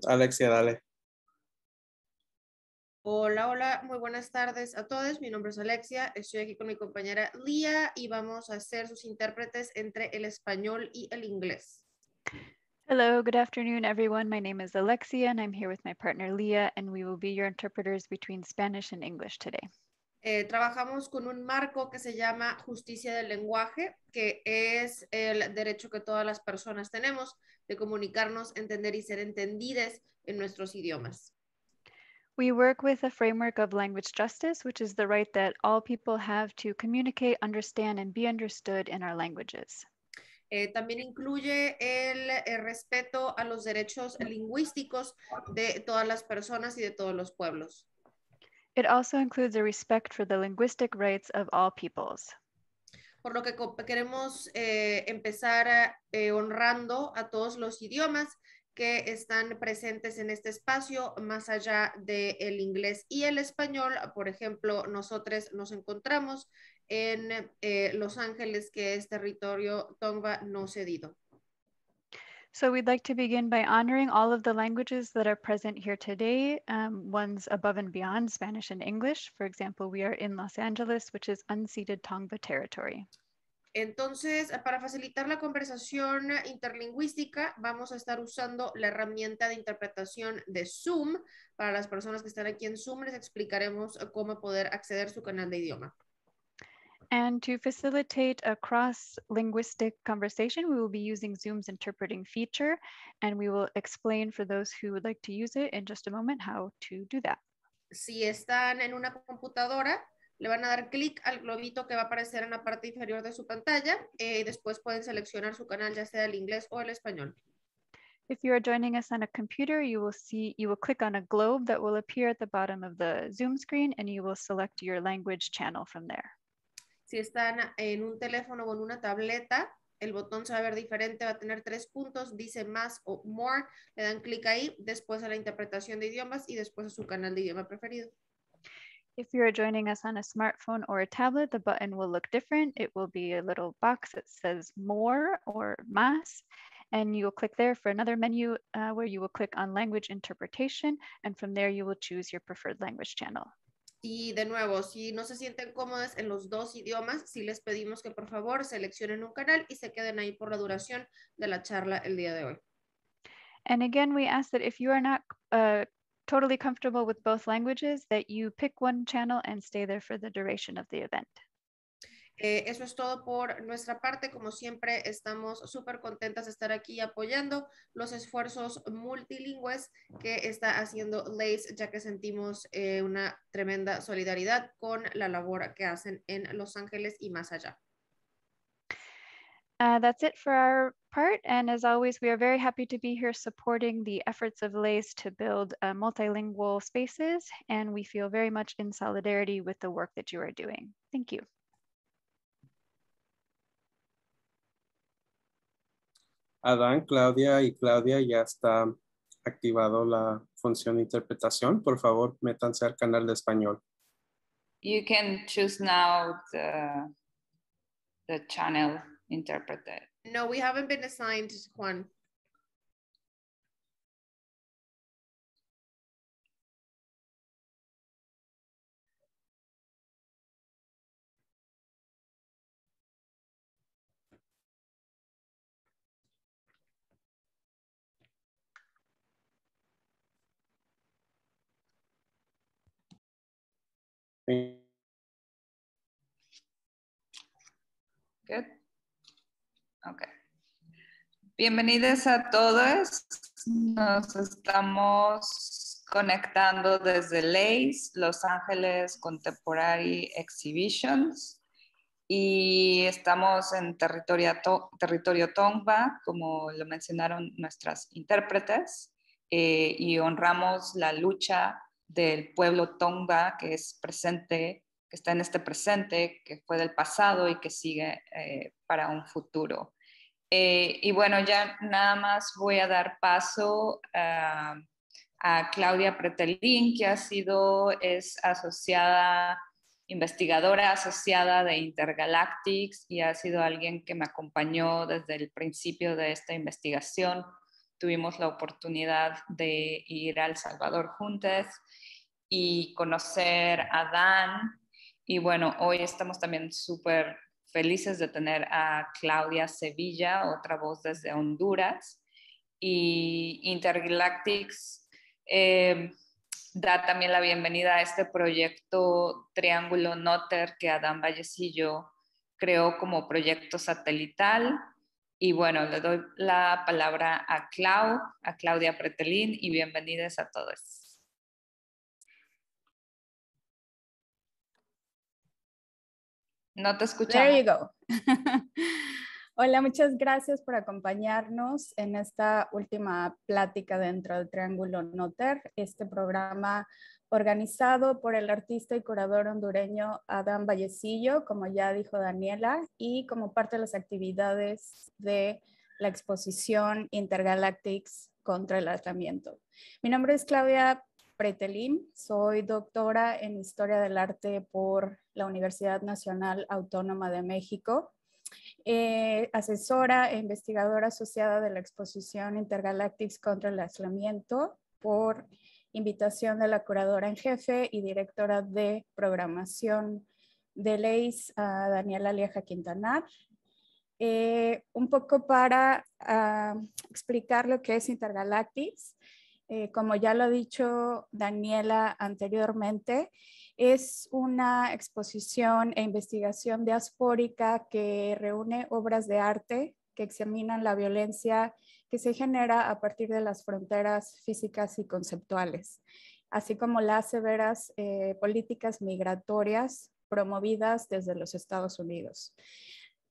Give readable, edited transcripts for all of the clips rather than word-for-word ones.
Alexia, dale. Hola, hola, muy buenas tardes a todos. Mi nombre es Alexia, estoy aquí con mi compañera Lía y vamos a ser sus intérpretes entre el español y el inglés. Hello, good afternoon, everyone. My name is Alexia, and I'm here with my partner Leah, and we will be your interpreters between Spanish and English today. Trabajamos con un marco que se llama justicia del lenguaje, que es el derecho que todas las personas tenemos de comunicarnos, entender y ser entendidas en nuestros idiomas. We work with a framework of language justice, which is the right that all people have to communicate, understand, and be understood in our languages. También incluye el respeto a los derechos lingüísticos de todas las personas y de todos los pueblos. It also includes a respect for the linguistic rights of all peoples. Por lo que queremos empezar honrando a todos los idiomas que están presentes en este espacio, más allá del inglés y el español. Por ejemplo, nosotros nos encontramos en Los Ángeles, que es territorio Tongva no cedido. So we'd like to begin by honoring all of the languages that are present here today, ones above and beyond Spanish and English. For example, we are in Los Angeles, which is unceded Tongva territory. Entonces, para facilitar la conversación interlingüística, vamos a estar usando la herramienta de interpretación de Zoom. Para las personas que están aquí en Zoom, les explicaremos cómo poder acceder a su canal de idioma. And to facilitate a cross-linguistic conversation, we will be using Zoom's interpreting feature, and we will explain for those who would like to use it in just a moment how to do that. Si están en una computadora, le van a dar clic al globito que va a aparecer en la parte inferior de su pantalla y después pueden seleccionar su canal, ya sea el inglés o el español. If you are joining us on a computer, you will click on a globe that will appear at the bottom of the Zoom screen, and you will select your language channel from there. Si están en un teléfono o en una tableta, el botón se va a ver diferente, va a tener 3 puntos, dice más o more, le dan clic ahí, después a la interpretación de idiomas y después a su canal de idioma preferido. If you are joining us on a smartphone or a tablet, the button will look different. It will be a little box that says more or más, and you will click there for another menu where you will click on language interpretation, and from there you will choose your preferred language channel. Y de nuevo, si no se sienten cómodos en los dos idiomas, sí les pedimos que por favor seleccionen un canal y se queden ahí por la duración de la charla el día de hoy. And again, we ask that if you are not totally comfortable with both languages, that you pick one channel and stay there for the duration of the event. Eso es todo por nuestra parte. Como siempre, estamos súper contentas de estar aquí apoyando los esfuerzos multilingües que está haciendo LACE, ya que sentimos una tremenda solidaridad con la labor que hacen en Los Ángeles y más allá. That's it for our part. And as always, we are very happy to be here supporting the efforts of LACE to build multilingual spaces. And we feel very much in solidarity with the work that you are doing. Thank you. Adán, Claudia y Claudia, ya está activado la función de interpretación. Por favor, métanse al canal de español. You can choose now the channel interpreted. No, we haven't been assigned, Juan. Good. Okay. Bienvenidos a todos. Nos estamos conectando desde LACE, Los Ángeles Contemporary Exhibitions, y estamos en territorio Tongva, como lo mencionaron nuestras intérpretes, y honramos la lucha del pueblo Tongva que es presente, que está en este presente, que fue del pasado y que sigue para un futuro. Y bueno, ya nada más voy a dar paso a Claudia Pretelín, que es investigadora asociada de Intergalactics y ha sido alguien que me acompañó desde el principio de esta investigación tuvimos la oportunidad de ir a El Salvador juntas y conocer a Dan. Y bueno, hoy estamos también súper felices de tener a Claudia Sevilla, otra voz desde Honduras. Y Intergalactics da también la bienvenida a este proyecto Triángulo Noter que Adán Vallecillo creó como proyecto satelital. Y bueno, le doy la palabra a Claudia Pretelín, y bienvenidos a todos. No te escuchamos. There you go. Hola, muchas gracias por acompañarnos en esta última plática dentro del Triángulo Noter, este programa organizado por el artista y curador hondureño Adán Vallecillo, como ya dijo Daniela, y como parte de las actividades de la exposición Intergalactics contra el aislamiento. Mi nombre es Claudia Pretelín, soy doctora en Historia del Arte por la Universidad Nacional Autónoma de México, asesora e investigadora asociada de la exposición Intergalactics contra el aislamiento por invitación de la curadora en jefe y directora de programación de LEIS, Daniela Lieja Quintanar. Un poco para explicar lo que es Intergalactics. Como ya lo ha dicho Daniela anteriormente, es una exposición e investigación diaspórica que reúne obras de arte que examinan la violencia que se genera a partir de las fronteras físicas y conceptuales, así como las severas políticas migratorias promovidas desde los Estados Unidos.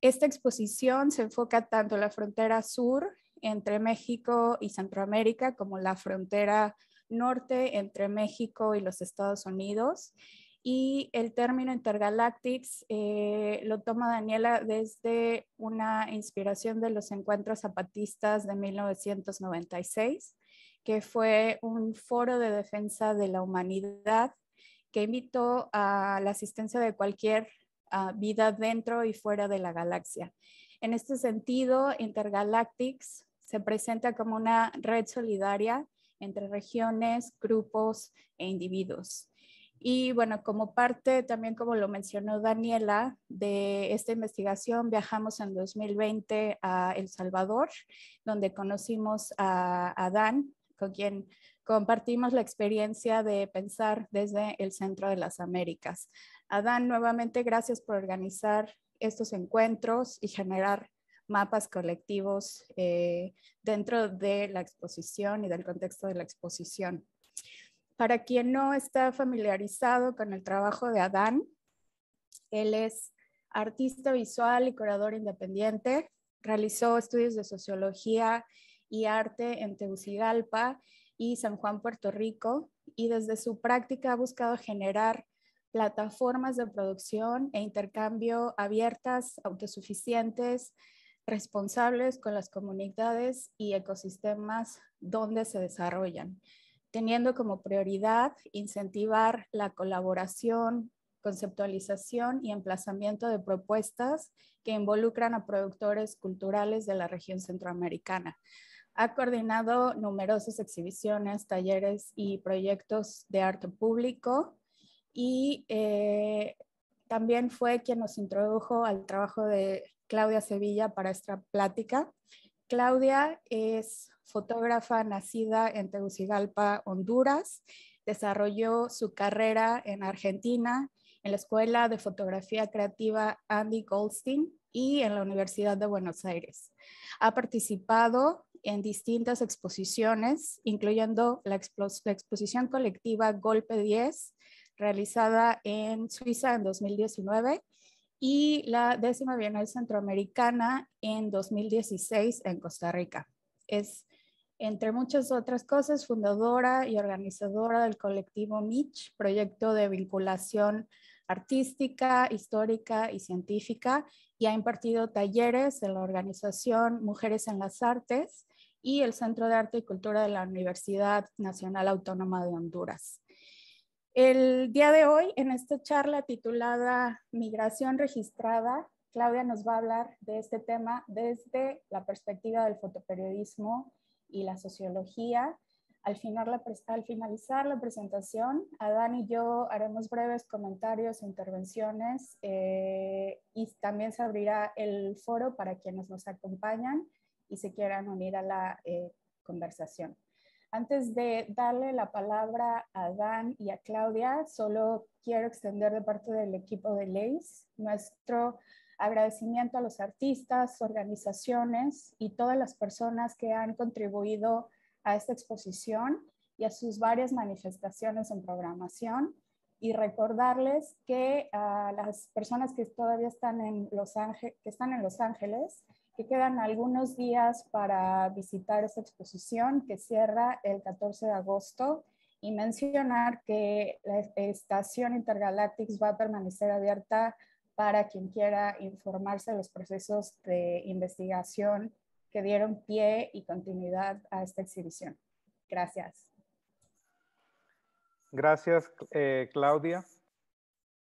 Esta exposición se enfoca tanto en la frontera sur entre México y Centroamérica como la frontera norte entre México y los Estados Unidos. Y el término Intergalactics lo toma Daniela desde una inspiración de los encuentros zapatistas de 1996, que fue un foro de defensa de la humanidad que invitó a la asistencia de cualquier vida dentro y fuera de la galaxia. En este sentido, Intergalactics se presenta como una red solidaria entre regiones, grupos e individuos. Y bueno, como parte también, como lo mencionó Daniela, de esta investigación, viajamos en 2020 a El Salvador, donde conocimos a Dan, con quien compartimos la experiencia de pensar desde el Centro de las Américas. Adán, nuevamente gracias por organizar estos encuentros y generar mapas colectivos dentro de la exposición y del contexto de la exposición. Para quien no está familiarizado con el trabajo de Adán, él es artista visual y curador independiente, realizó estudios de sociología y arte en Tegucigalpa y San Juan, Puerto Rico, y desde su práctica ha buscado generar plataformas de producción e intercambio abiertas, autosuficientes, responsables con las comunidades y ecosistemas donde se desarrollan, teniendo como prioridad incentivar la colaboración, conceptualización y emplazamiento de propuestas que involucran a productores culturales de la región centroamericana. Ha coordinado numerosas exhibiciones, talleres y proyectos de arte público, y también fue quien nos introdujo al trabajo de Claudia Sevilla para esta plática. Claudia es fotógrafa nacida en Tegucigalpa, Honduras. Desarrolló su carrera en Argentina, en la Escuela de Fotografía Creativa Andy Goldstein y en la Universidad de Buenos Aires. Ha participado en distintas exposiciones, incluyendo la exposición colectiva Golpe 10, realizada en Suiza en 2019, y la 10ª Bienal Centroamericana en 2016 en Costa Rica. Es, entre muchas otras cosas, fundadora y organizadora del colectivo MICH, proyecto de vinculación artística, histórica y científica, y ha impartido talleres en la organización Mujeres en las Artes y el Centro de Arte y Cultura de la Universidad Nacional Autónoma de Honduras. El día de hoy, en esta charla titulada Migración Registrada, Claudia nos va a hablar de este tema desde la perspectiva del fotoperiodismo y la sociología. Al finalizar la presentación, Adán y yo haremos breves comentarios e intervenciones y también se abrirá el foro para quienes nos acompañan y se quieran unir a la conversación. Antes de darle la palabra a Adán y a Claudia, solo quiero extender de parte del equipo de LACE nuestro agradecimiento a los artistas, organizaciones y todas las personas que han contribuido a esta exposición y a sus varias manifestaciones en programación, y recordarles que a las personas que todavía están en Los Ángeles, que quedan algunos días para visitar esta exposición que cierra el 14 de agosto, y mencionar que la estación Intergalactics va a permanecer abierta para quien quiera informarse de los procesos de investigación que dieron pie y continuidad a esta exhibición. Gracias. Gracias, Claudia.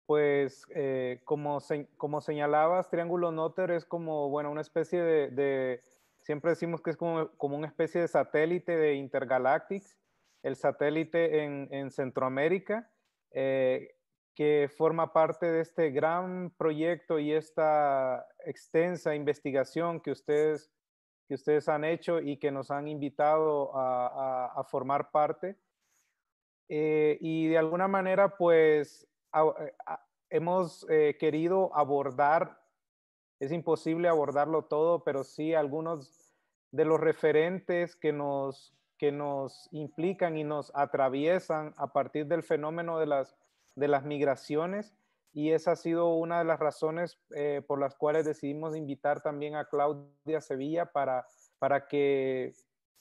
Pues como señalabas, Triángulo Noether es como, bueno, una especie siempre decimos que es como una especie de satélite de Intergalactics, el satélite en Centroamérica, que forma parte de este gran proyecto y esta extensa investigación que ustedes han hecho y que nos han invitado a formar parte. Y de alguna manera, pues, hemos querido abordar, es imposible abordarlo todo, pero sí algunos de los referentes que nos implican y nos atraviesan a partir del fenómeno de las migraciones. Y esa ha sido una de las razones por las cuales decidimos invitar también a Claudia Sevilla para que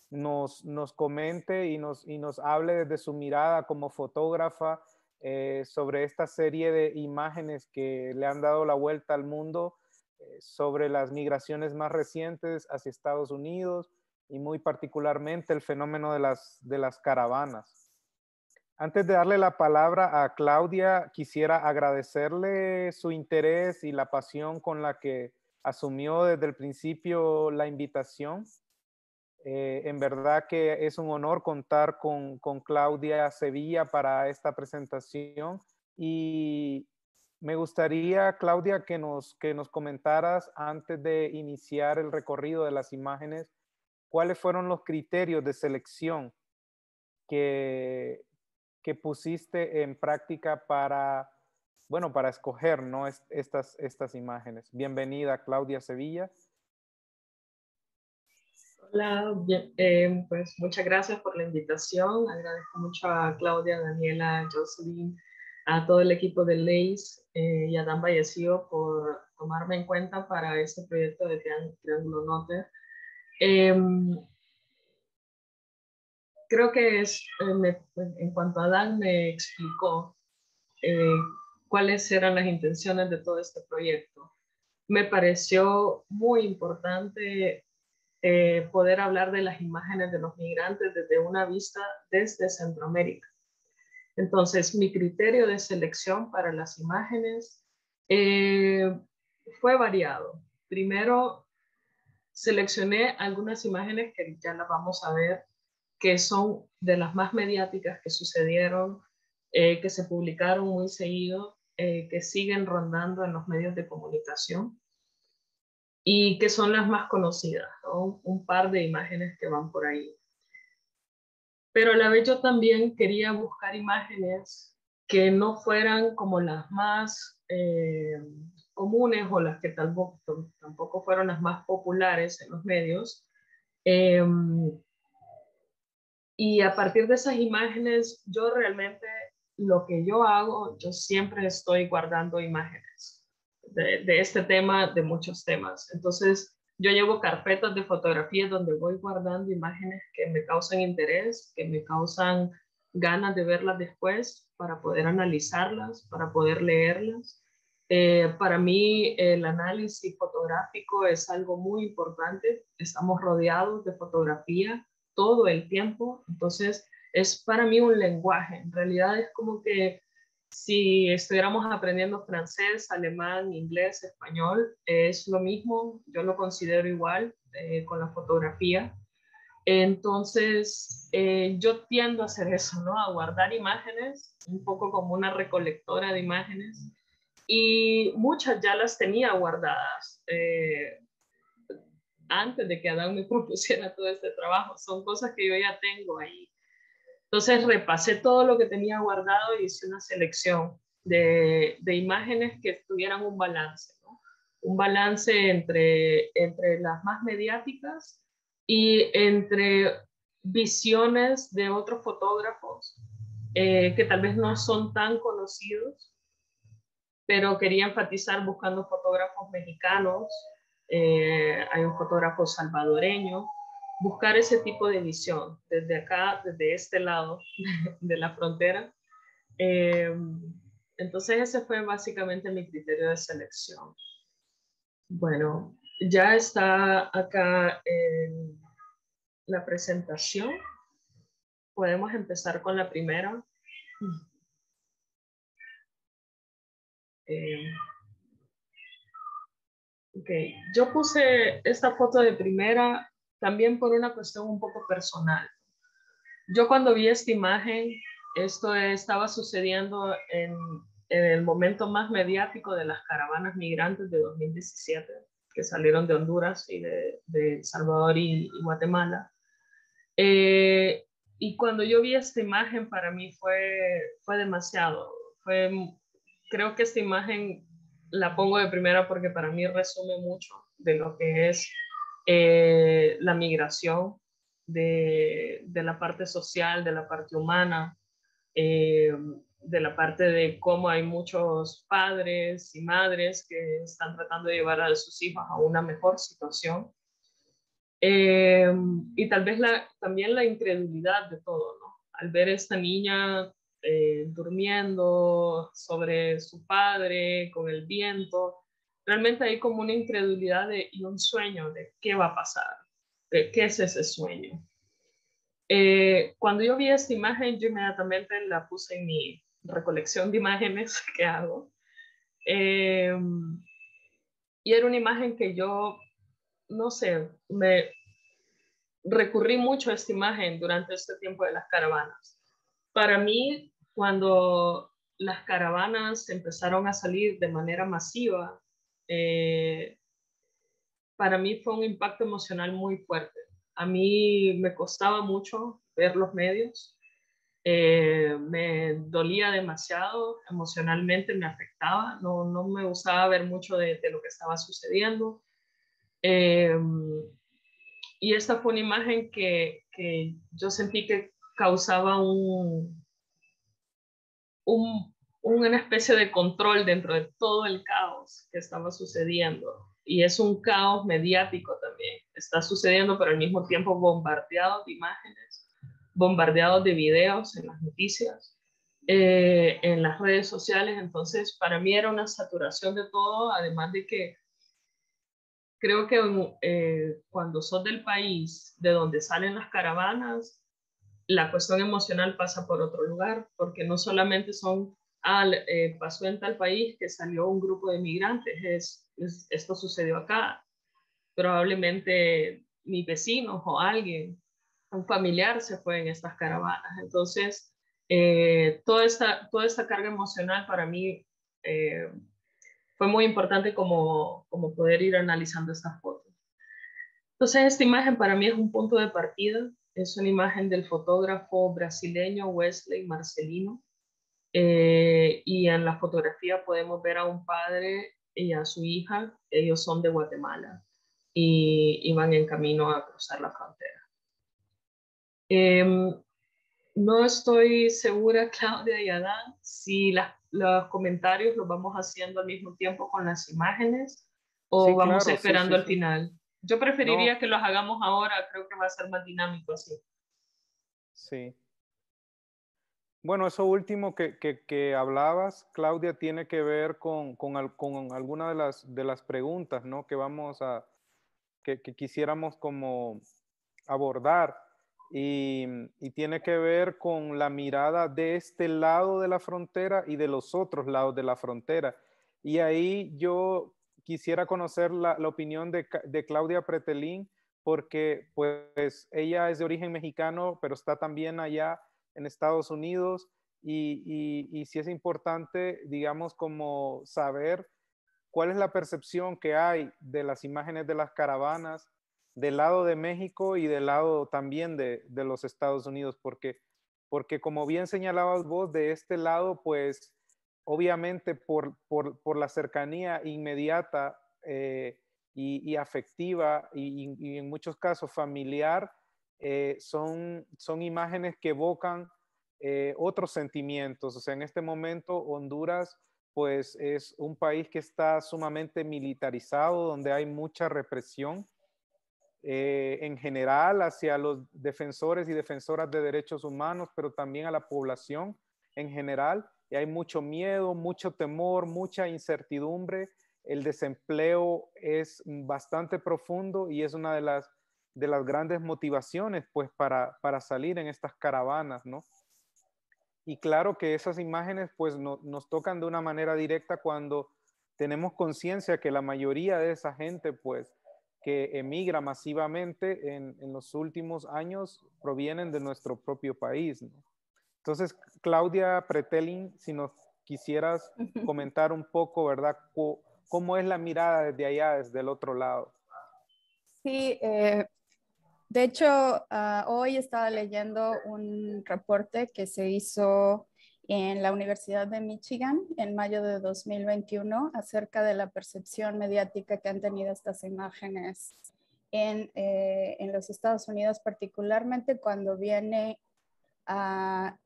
nos comente y nos hable desde su mirada como fotógrafa sobre esta serie de imágenes que le han dado la vuelta al mundo sobre las migraciones más recientes hacia Estados Unidos y muy particularmente el fenómeno de las caravanas. Antes de darle la palabra a Claudia, quisiera agradecerle su interés y la pasión con la que asumió desde el principio la invitación. En verdad que es un honor contar con Claudia Sevilla para esta presentación, y me gustaría, Claudia, que nos comentaras antes de iniciar el recorrido de las imágenes, cuáles fueron los criterios de selección que pusiste en práctica para escoger, ¿no?, estas imágenes. Bienvenida, Claudia Sevilla. Hola, pues muchas gracias por la invitación. Agradezco mucho a Claudia, Daniela, Jocelyn, a todo el equipo de LACE y a Dan Vallecillo por tomarme en cuenta para este proyecto de Triángulo Noether. Creo que en cuanto a Dan me explicó cuáles eran las intenciones de todo este proyecto. Me pareció muy importante poder hablar de las imágenes de los migrantes desde una vista desde Centroamérica. Entonces, mi criterio de selección para las imágenes fue variado. Primero, seleccioné algunas imágenes que ya las vamos a ver, que son de las más mediáticas que sucedieron, que se publicaron muy seguido, que siguen rondando en los medios de comunicación y que son las más conocidas, ¿no? Un par de imágenes que van por ahí. Pero a la vez yo también quería buscar imágenes que no fueran como las más comunes o las que tampoco fueron las más populares en los medios. Y a partir de esas imágenes, yo realmente lo que yo hago, yo siempre estoy guardando imágenes de este tema, de muchos temas. Entonces, yo llevo carpetas de fotografías donde voy guardando imágenes que me causan interés, que me causan ganas de verlas después, para poder analizarlas, para poder leerlas. Para mí el análisis fotográfico es algo muy importante. Estamos rodeados de fotografía todo el tiempo, entonces es para mí un lenguaje. En realidad es como que si estuviéramos aprendiendo francés, alemán, inglés, español, es lo mismo, yo lo considero igual con la fotografía. Entonces, yo tiendo a hacer eso, ¿no? A guardar imágenes, un poco como una recolectora de imágenes, y muchas ya las tenía guardadas antes de que Adán me propusiera todo este trabajo. Son cosas que yo ya tengo ahí. Entonces, repasé todo lo que tenía guardado y hice una selección de imágenes que tuvieran un balance, ¿no? Un balance entre las más mediáticas y entre visiones de otros fotógrafos que tal vez no son tan conocidos, pero quería enfatizar buscando fotógrafos mexicanos, hay un fotógrafo salvadoreño, buscar ese tipo de visión desde acá, desde este lado de la frontera. Entonces ese fue básicamente mi criterio de selección. Bueno, ya está acá la presentación. Podemos empezar con la primera. Okay. Yo puse esta foto de primera también por una cuestión un poco personal. Yo cuando vi esta imagen, esto estaba sucediendo en el momento más mediático de las caravanas migrantes de 2017, que salieron de Honduras y de El Salvador y Guatemala. Y cuando yo vi esta imagen, para mí fue demasiado. Creo que esta imagen la pongo de primera porque para mí resume mucho de lo que es la migración, de la parte social, de la parte humana, de la parte de cómo hay muchos padres y madres que están tratando de llevar a sus hijos a una mejor situación. Y tal vez también la incredulidad de todo, ¿no? Al ver a esta niña durmiendo sobre su padre, con el viento, realmente hay como una incredulidad y un sueño de qué va a pasar, qué es ese sueño. Cuando yo vi esta imagen, yo inmediatamente la puse en mi recolección de imágenes que hago. Y era una imagen que yo, no sé, me recurrí mucho a esta imagen durante este tiempo de las caravanas. Para mí, cuando las caravanas empezaron a salir de manera masiva, para mí fue un impacto emocional muy fuerte. A mí me costaba mucho ver los medios, me dolía demasiado, emocionalmente me afectaba, no me gustaba ver mucho de lo que estaba sucediendo. Y esta fue una imagen que yo sentí que causaba una especie de control dentro de todo el caos que estaba sucediendo. Y es un caos mediático también. Está sucediendo, pero al mismo tiempo bombardeado de imágenes, bombardeado de videos en las noticias, en las redes sociales. Entonces, para mí era una saturación de todo, además de que creo que cuando sos del país de donde salen las caravanas, la cuestión emocional pasa por otro lugar, porque no solamente son, pasó en tal país que salió un grupo de migrantes, esto sucedió acá, probablemente mis vecinos o alguien, un familiar se fue en estas caravanas. Entonces, toda esta carga emocional para mí fue muy importante como poder ir analizando estas fotos. Entonces, esta imagen para mí es un punto de partida. Es una imagen del fotógrafo brasileño Wesley Marcelino. Y en la fotografía podemos ver a un padre y a su hija. Ellos son de Guatemala y van en camino a cruzar la frontera. No estoy segura, Claudia y Adán, si los comentarios los vamos haciendo al mismo tiempo con las imágenes o Sí, vamos claro, esperando sí. al final. Yo preferiría No, que los hagamos ahora, creo que va a ser más dinámico así. sí. Bueno, eso último que hablabas, Claudia, tiene que ver con alguna de las preguntas, ¿no? Que quisiéramos como abordar y tiene que ver con la mirada de este lado de la frontera y de los otros lados de la frontera. Y ahí yo quisiera conocer la opinión de Claudia Pretelín porque pues ella es de origen mexicano, pero está también allá en Estados Unidos y sí es importante, digamos, como saber cuál es la percepción que hay de las imágenes de las caravanas del lado de México y del lado también de los Estados Unidos, porque como bien señalabas vos, de este lado, pues obviamente por la cercanía inmediata y afectiva y en muchos casos familiar, son imágenes que evocan otros sentimientos. O sea, en este momento Honduras pues es un país que está sumamente militarizado, donde hay mucha represión en general hacia los defensores y defensoras de derechos humanos, pero también a la población en general. Y hay mucho miedo, mucho temor, mucha incertidumbre. El desempleo es bastante profundo y es una de las grandes motivaciones pues para salir en estas caravanas, ¿no? Y claro que esas imágenes pues nos tocan de una manera directa cuando tenemos conciencia que la mayoría de esa gente pues que emigra masivamente en los últimos años provienen de nuestro propio país, ¿no? Entonces, Claudia Pretelin, si nos quisieras comentar un poco, ¿verdad? ¿Cómo es la mirada desde allá, desde el otro lado? Sí, de hecho, hoy estaba leyendo un reporte que se hizo en la Universidad de Michigan en mayo de 2021 acerca de la percepción mediática que han tenido estas imágenes en los Estados Unidos, particularmente cuando viene a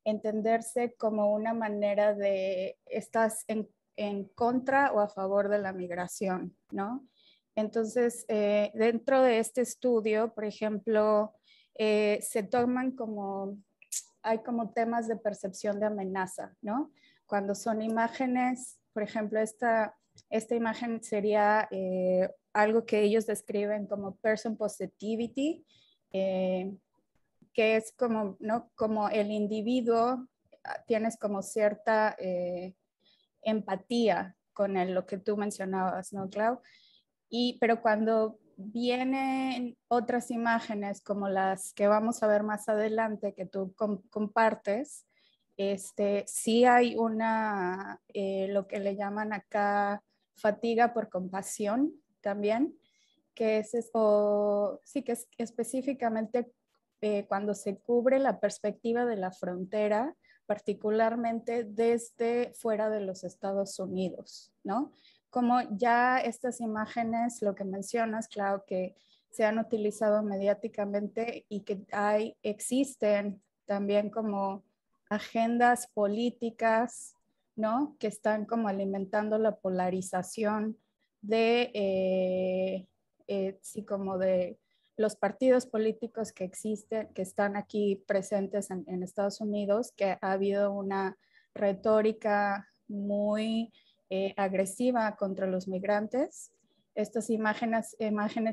entenderse como una manera de estás en contra o a favor de la migración, ¿no? Entonces, dentro de este estudio, por ejemplo, se toman como, hay como temas de percepción de amenaza, ¿no? Cuando son imágenes, por ejemplo, esta imagen sería algo que ellos describen como person positivity, que es como, ¿no? Como el individuo, tienes como cierta empatía con lo que tú mencionabas, ¿no, Clau? Pero cuando vienen otras imágenes como las que vamos a ver más adelante que tú compartes, sí hay una, lo que le llaman acá fatiga por compasión también, que es, o, sí, que es específicamente cuando se cubre la perspectiva de la frontera, particularmente desde fuera de los Estados Unidos, ¿no? Como ya estas imágenes, lo que mencionas, claro, que se han utilizado mediáticamente y que existen también como agendas políticas, ¿no? Que están como alimentando la polarización sí, como de los partidos políticos que existen, que están aquí presentes en Estados Unidos, que ha habido una retórica muy agresiva contra los migrantes. Estas imágenes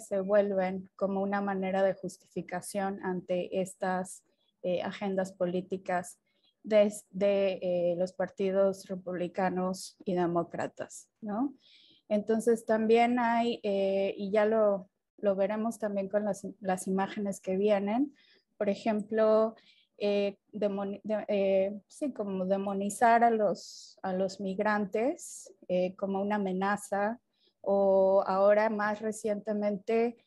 se vuelven como una manera de justificación ante estas agendas políticas de los partidos republicanos y demócratas, ¿no? Entonces también hay, y ya lo veremos también con las imágenes que vienen, por ejemplo, sí, como demonizar a los migrantes como una amenaza, o ahora más recientemente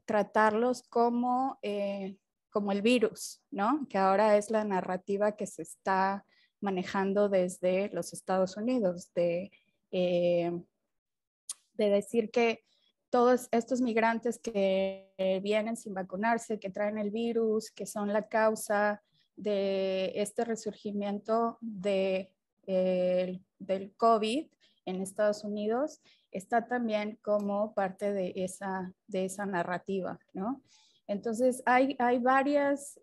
tratarlos como el virus, ¿no? Que ahora es la narrativa que se está manejando desde los Estados Unidos, de decir que todos estos migrantes que vienen sin vacunarse, que traen el virus, que son la causa de este resurgimiento del COVID en Estados Unidos, está también como parte de esa narrativa, ¿no? Entonces hay varias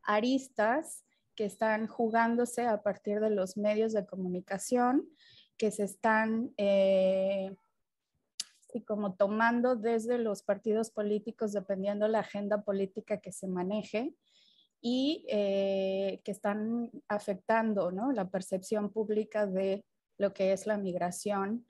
aristas que están jugándose a partir de los medios de comunicación, que se están como tomando desde los partidos políticos, dependiendo la agenda política que se maneje, y que están afectando, ¿no?, la percepción pública de lo que es la migración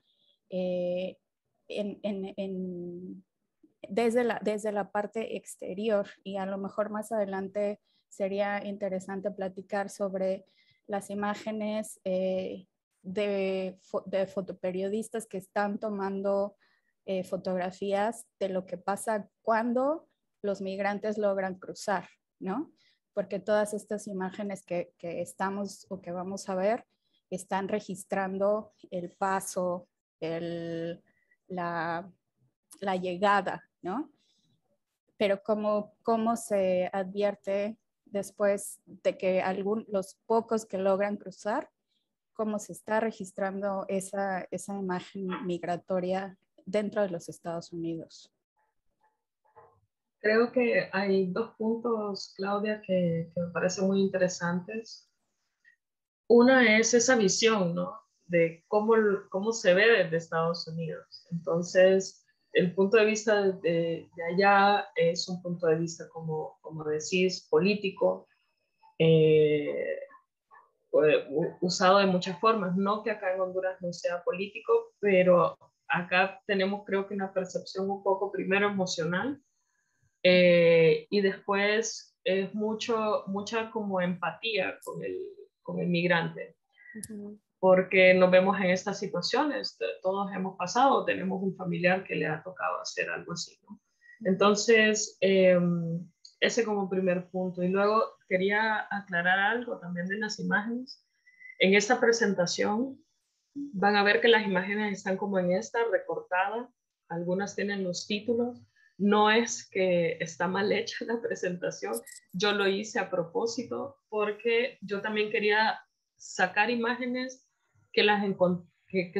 desde la parte exterior, y a lo mejor más adelante sería interesante platicar sobre las imágenes de fotoperiodistas que están tomando fotografías de lo que pasa cuando los migrantes logran cruzar, ¿no? Porque todas estas imágenes que estamos o que vamos a ver están registrando el paso, la llegada, ¿no? Pero cómo se advierte después de que los pocos que logran cruzar, cómo se está registrando esa imagen migratoria dentro de los Estados Unidos. Creo que hay dos puntos, Claudia, que me parecen muy interesantes. Una es esa visión, ¿no? De cómo se ve desde Estados Unidos. Entonces, el punto de vista de allá es un punto de vista, como decís, político, usado de muchas formas. No que acá en Honduras no sea político, pero acá tenemos, creo que, una percepción un poco primero emocional, y después es mucha como empatía con el migrante. Uh-huh. Porque nos vemos en estas situaciones, todos hemos pasado, tenemos un familiar que le ha tocado hacer algo así, ¿no? Entonces, ese como primer punto. Y luego quería aclarar algo también de las imágenes. En esta presentación van a ver que las imágenes están como en esta recortada, algunas tienen los títulos. No es que está mal hecha la presentación, yo lo hice a propósito porque yo también quería sacar imágenes que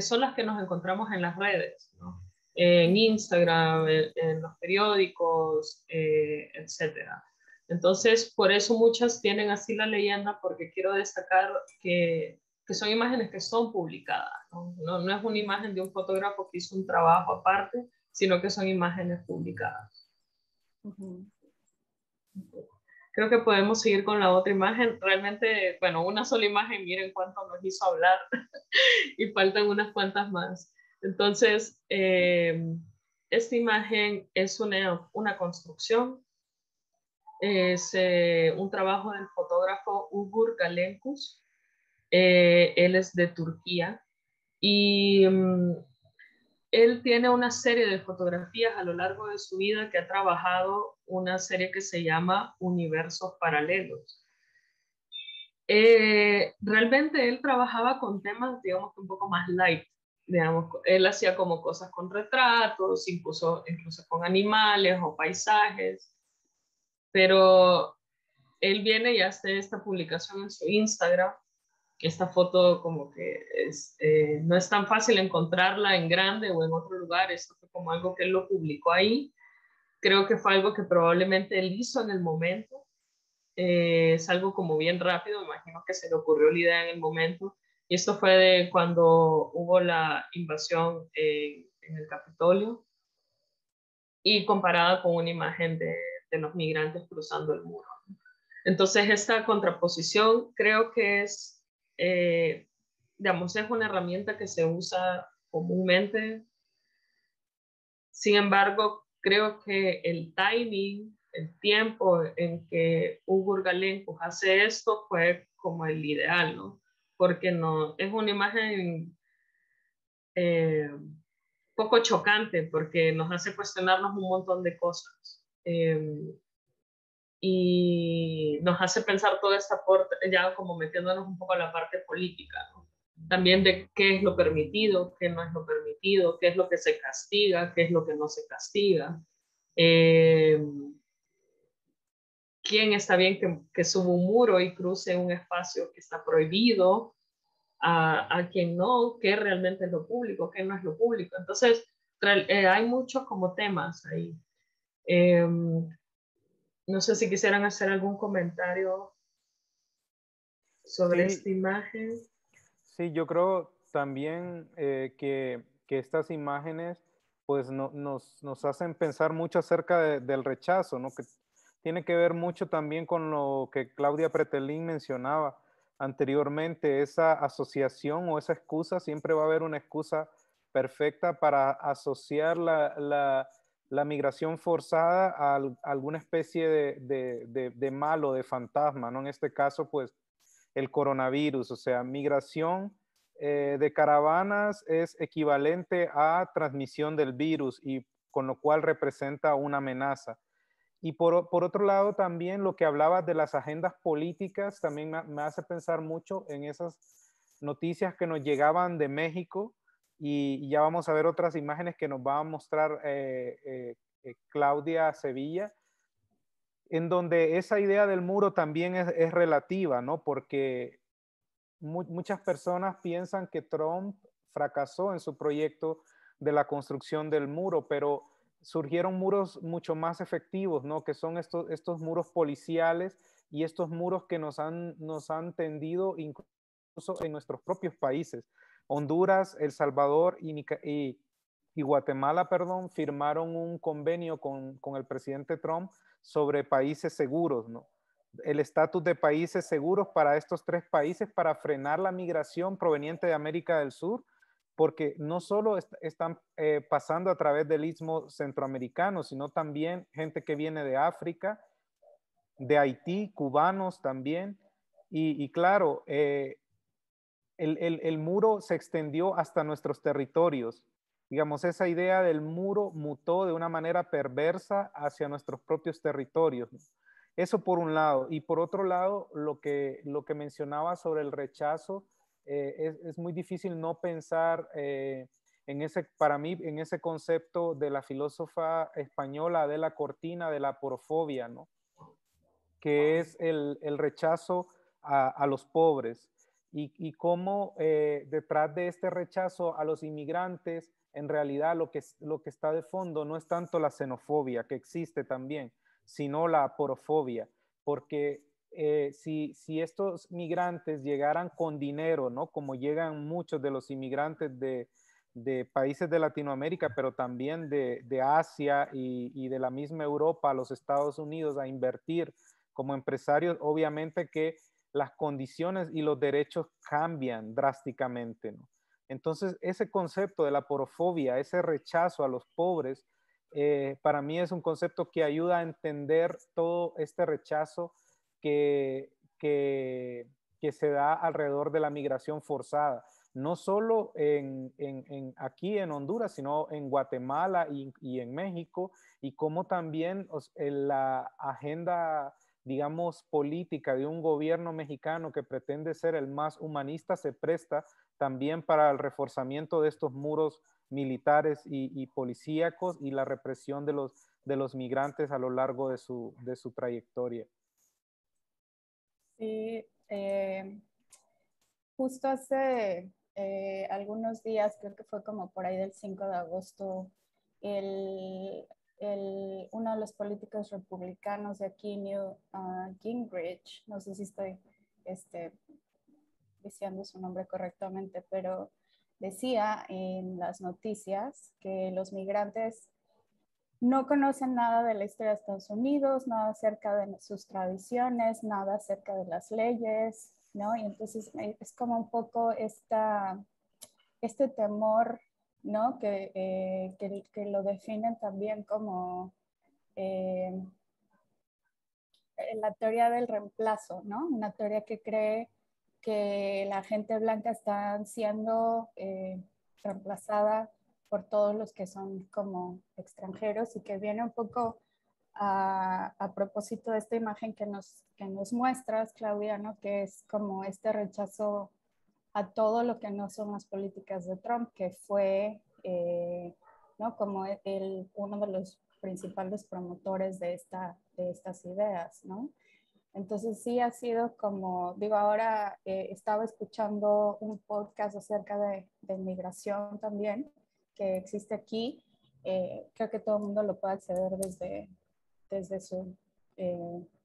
son las que nos encontramos en las redes, ¿no? En Instagram, en los periódicos, etcétera. Entonces, por eso muchas tienen así la leyenda, porque quiero destacar que son imágenes que son publicadas, ¿no? No es una imagen de un fotógrafo que hizo un trabajo aparte, sino que son imágenes publicadas. Uh-huh. Creo que podemos seguir con la otra imagen. Realmente, bueno, una sola imagen, miren cuánto nos hizo hablar y faltan unas cuantas más. Entonces, esta imagen es una construcción, es un trabajo del fotógrafo Ugur Galenkus. Él es de Turquía y él tiene una serie de fotografías a lo largo de su vida que ha trabajado una serie que se llama Universos Paralelos. Realmente él trabajaba con temas, digamos, un poco más light. Digamos, él hacía como cosas con retratos, incluso con animales o paisajes, pero él viene y hace esta publicación en su Instagram. Esta foto como que no es tan fácil encontrarla en grande o en otro lugar. Esto fue como algo que él lo publicó ahí. Creo que fue algo que probablemente él hizo en el momento. Es algo como bien rápido, me imagino que se le ocurrió la idea en el momento. Y esto fue de cuando hubo la invasión en el Capitolio, y comparada con una imagen de los migrantes cruzando el muro. Entonces esta contraposición creo que es, digamos, es una herramienta que se usa comúnmente. Sin embargo, creo que el timing, el tiempo en que Ugur Galenkus hace esto fue como el ideal, ¿no? Porque no, es una imagen poco chocante, porque nos hace cuestionarnos un montón de cosas. Y nos hace pensar toda esta parte, ya como metiéndonos un poco a la parte política, ¿no? También de qué es lo permitido, qué no es lo permitido, qué es lo que se castiga, qué es lo que no se castiga. ¿Quién está bien que suba un muro y cruce un espacio que está prohibido? A quien no, qué realmente es lo público, qué no es lo público. Entonces, hay muchos como temas ahí. No sé si quisieran hacer algún comentario sobre esta imagen. Sí, yo creo también que estas imágenes pues nos hacen pensar mucho acerca del rechazo, ¿no? Que tiene que ver mucho también con lo que Claudia Pretelín mencionaba anteriormente, esa asociación o esa excusa. Siempre va a haber una excusa perfecta para asociar la migración forzada a alguna especie de mal o de fantasma, ¿no? En este caso, pues, el coronavirus, o sea, migración de caravanas es equivalente a transmisión del virus y con lo cual representa una amenaza. Y por otro lado, también lo que hablabas de las agendas políticas, también me hace pensar mucho en esas noticias que nos llegaban de México, y ya vamos a ver otras imágenes que nos va a mostrar Claudia Sevilla, en donde esa idea del muro también es relativa, ¿no? Porque muchas personas piensan que Trump fracasó en su proyecto de la construcción del muro, pero surgieron muros mucho más efectivos, ¿no? Que son estos muros policiales y estos muros que nos han tendido incluso en nuestros propios países. Honduras, El Salvador y Guatemala, perdón, firmaron un convenio con el presidente Trump sobre países seguros, ¿no? El estatus de países seguros para estos 3 países para frenar la migración proveniente de América del Sur, porque no solo están pasando a través del istmo centroamericano, sino también gente que viene de África, de Haití, cubanos también, y claro, el muro se extendió hasta nuestros territorios. Digamos, esa idea del muro mutó de una manera perversa hacia nuestros propios territorios. Eso por un lado. Y por otro lado, lo que mencionaba sobre el rechazo, es muy difícil no pensar para mí, en ese concepto de la filósofa española Adela Cortina de la aporofobia, ¿no? Que es el rechazo a los pobres. Y cómo detrás de este rechazo a los inmigrantes, en realidad lo que está de fondo no es tanto la xenofobia, que existe también, sino la aporofobia. Porque si estos migrantes llegaran con dinero, ¿no? Como llegan muchos de los inmigrantes de países de Latinoamérica, pero también de Asia y de la misma Europa a los Estados Unidos a invertir como empresarios, obviamente que las condiciones y los derechos cambian drásticamente, ¿no? Entonces, ese concepto de la aporofobia, ese rechazo a los pobres, para mí es un concepto que ayuda a entender todo este rechazo que se da alrededor de la migración forzada, no solo aquí en Honduras, sino en Guatemala y en México, y cómo también la agenda, digamos, política de un gobierno mexicano que pretende ser el más humanista se presta también para el reforzamiento de estos muros militares y policíacos y la represión de los migrantes a lo largo de su trayectoria. Sí, justo hace algunos días, creo que fue como por ahí del 5 de agosto, uno de los políticos republicanos de aquí, Newt Gingrich, no sé si estoy diciendo su nombre correctamente, pero decía en las noticias que los migrantes no conocen nada de la historia de Estados Unidos, nada acerca de sus tradiciones, nada acerca de las leyes, ¿no? Y entonces es como un poco este temor, ¿no? Que lo definen también como la teoría del reemplazo, ¿no? Una teoría que cree que la gente blanca está siendo reemplazada por todos los que son como extranjeros, y que viene un poco a propósito de esta imagen que nos muestras, Claudia, ¿no? Que es como este rechazo a todo lo que no son las políticas de Trump, que fue ¿no? Como uno de los principales promotores de estas ideas, ¿no? Entonces sí ha sido como, digo, ahora estaba escuchando un podcast acerca de migración también, que existe aquí. Creo que todo el mundo lo puede acceder desde su,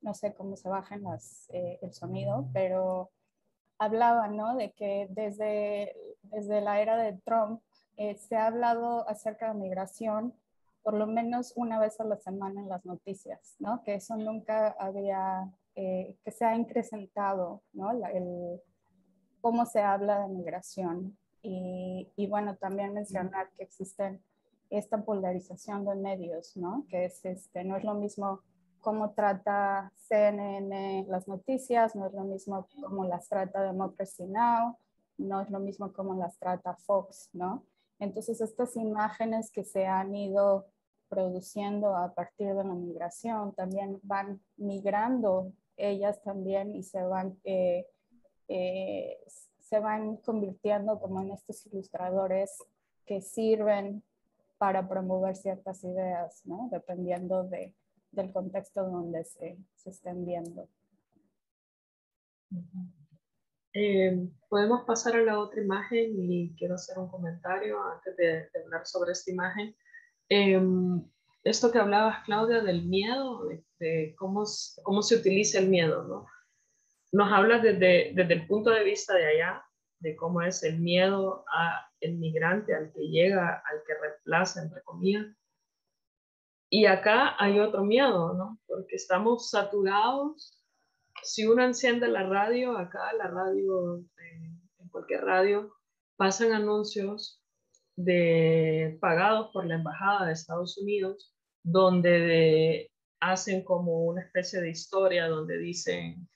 no sé cómo se baja el sonido, pero hablaba, ¿no? De que desde la era de Trump se ha hablado acerca de migración por lo menos una vez a la semana en las noticias, ¿no? Que eso nunca había, que se ha incrementado, ¿no? Cómo se habla de migración. Y bueno, también mencionar que existen esta polarización de medios, ¿no? Que es, no es lo mismo cómo trata CNN las noticias, no es lo mismo cómo las trata Democracy Now!, no es lo mismo cómo las trata Fox, ¿no? Entonces estas imágenes que se han ido produciendo a partir de la migración también van migrando ellas también y se van convirtiendo como en estos ilustradores que sirven para promover ciertas ideas, ¿no? Dependiendo del contexto donde se estén viendo. Podemos pasar a la otra imagen y quiero hacer un comentario antes de hablar sobre esta imagen. Esto que hablabas, Claudia, del miedo, de cómo se utiliza el miedo, ¿no? Nos habla desde el punto de vista de allá, de cómo es el miedo al migrante, al que llega, al que reemplaza, entre comillas. Y acá hay otro miedo, ¿no? Porque estamos saturados. Si uno enciende la radio, acá la radio, en cualquier radio, pasan anuncios pagados por la Embajada de Estados Unidos, donde hacen como una especie de historia donde dicen,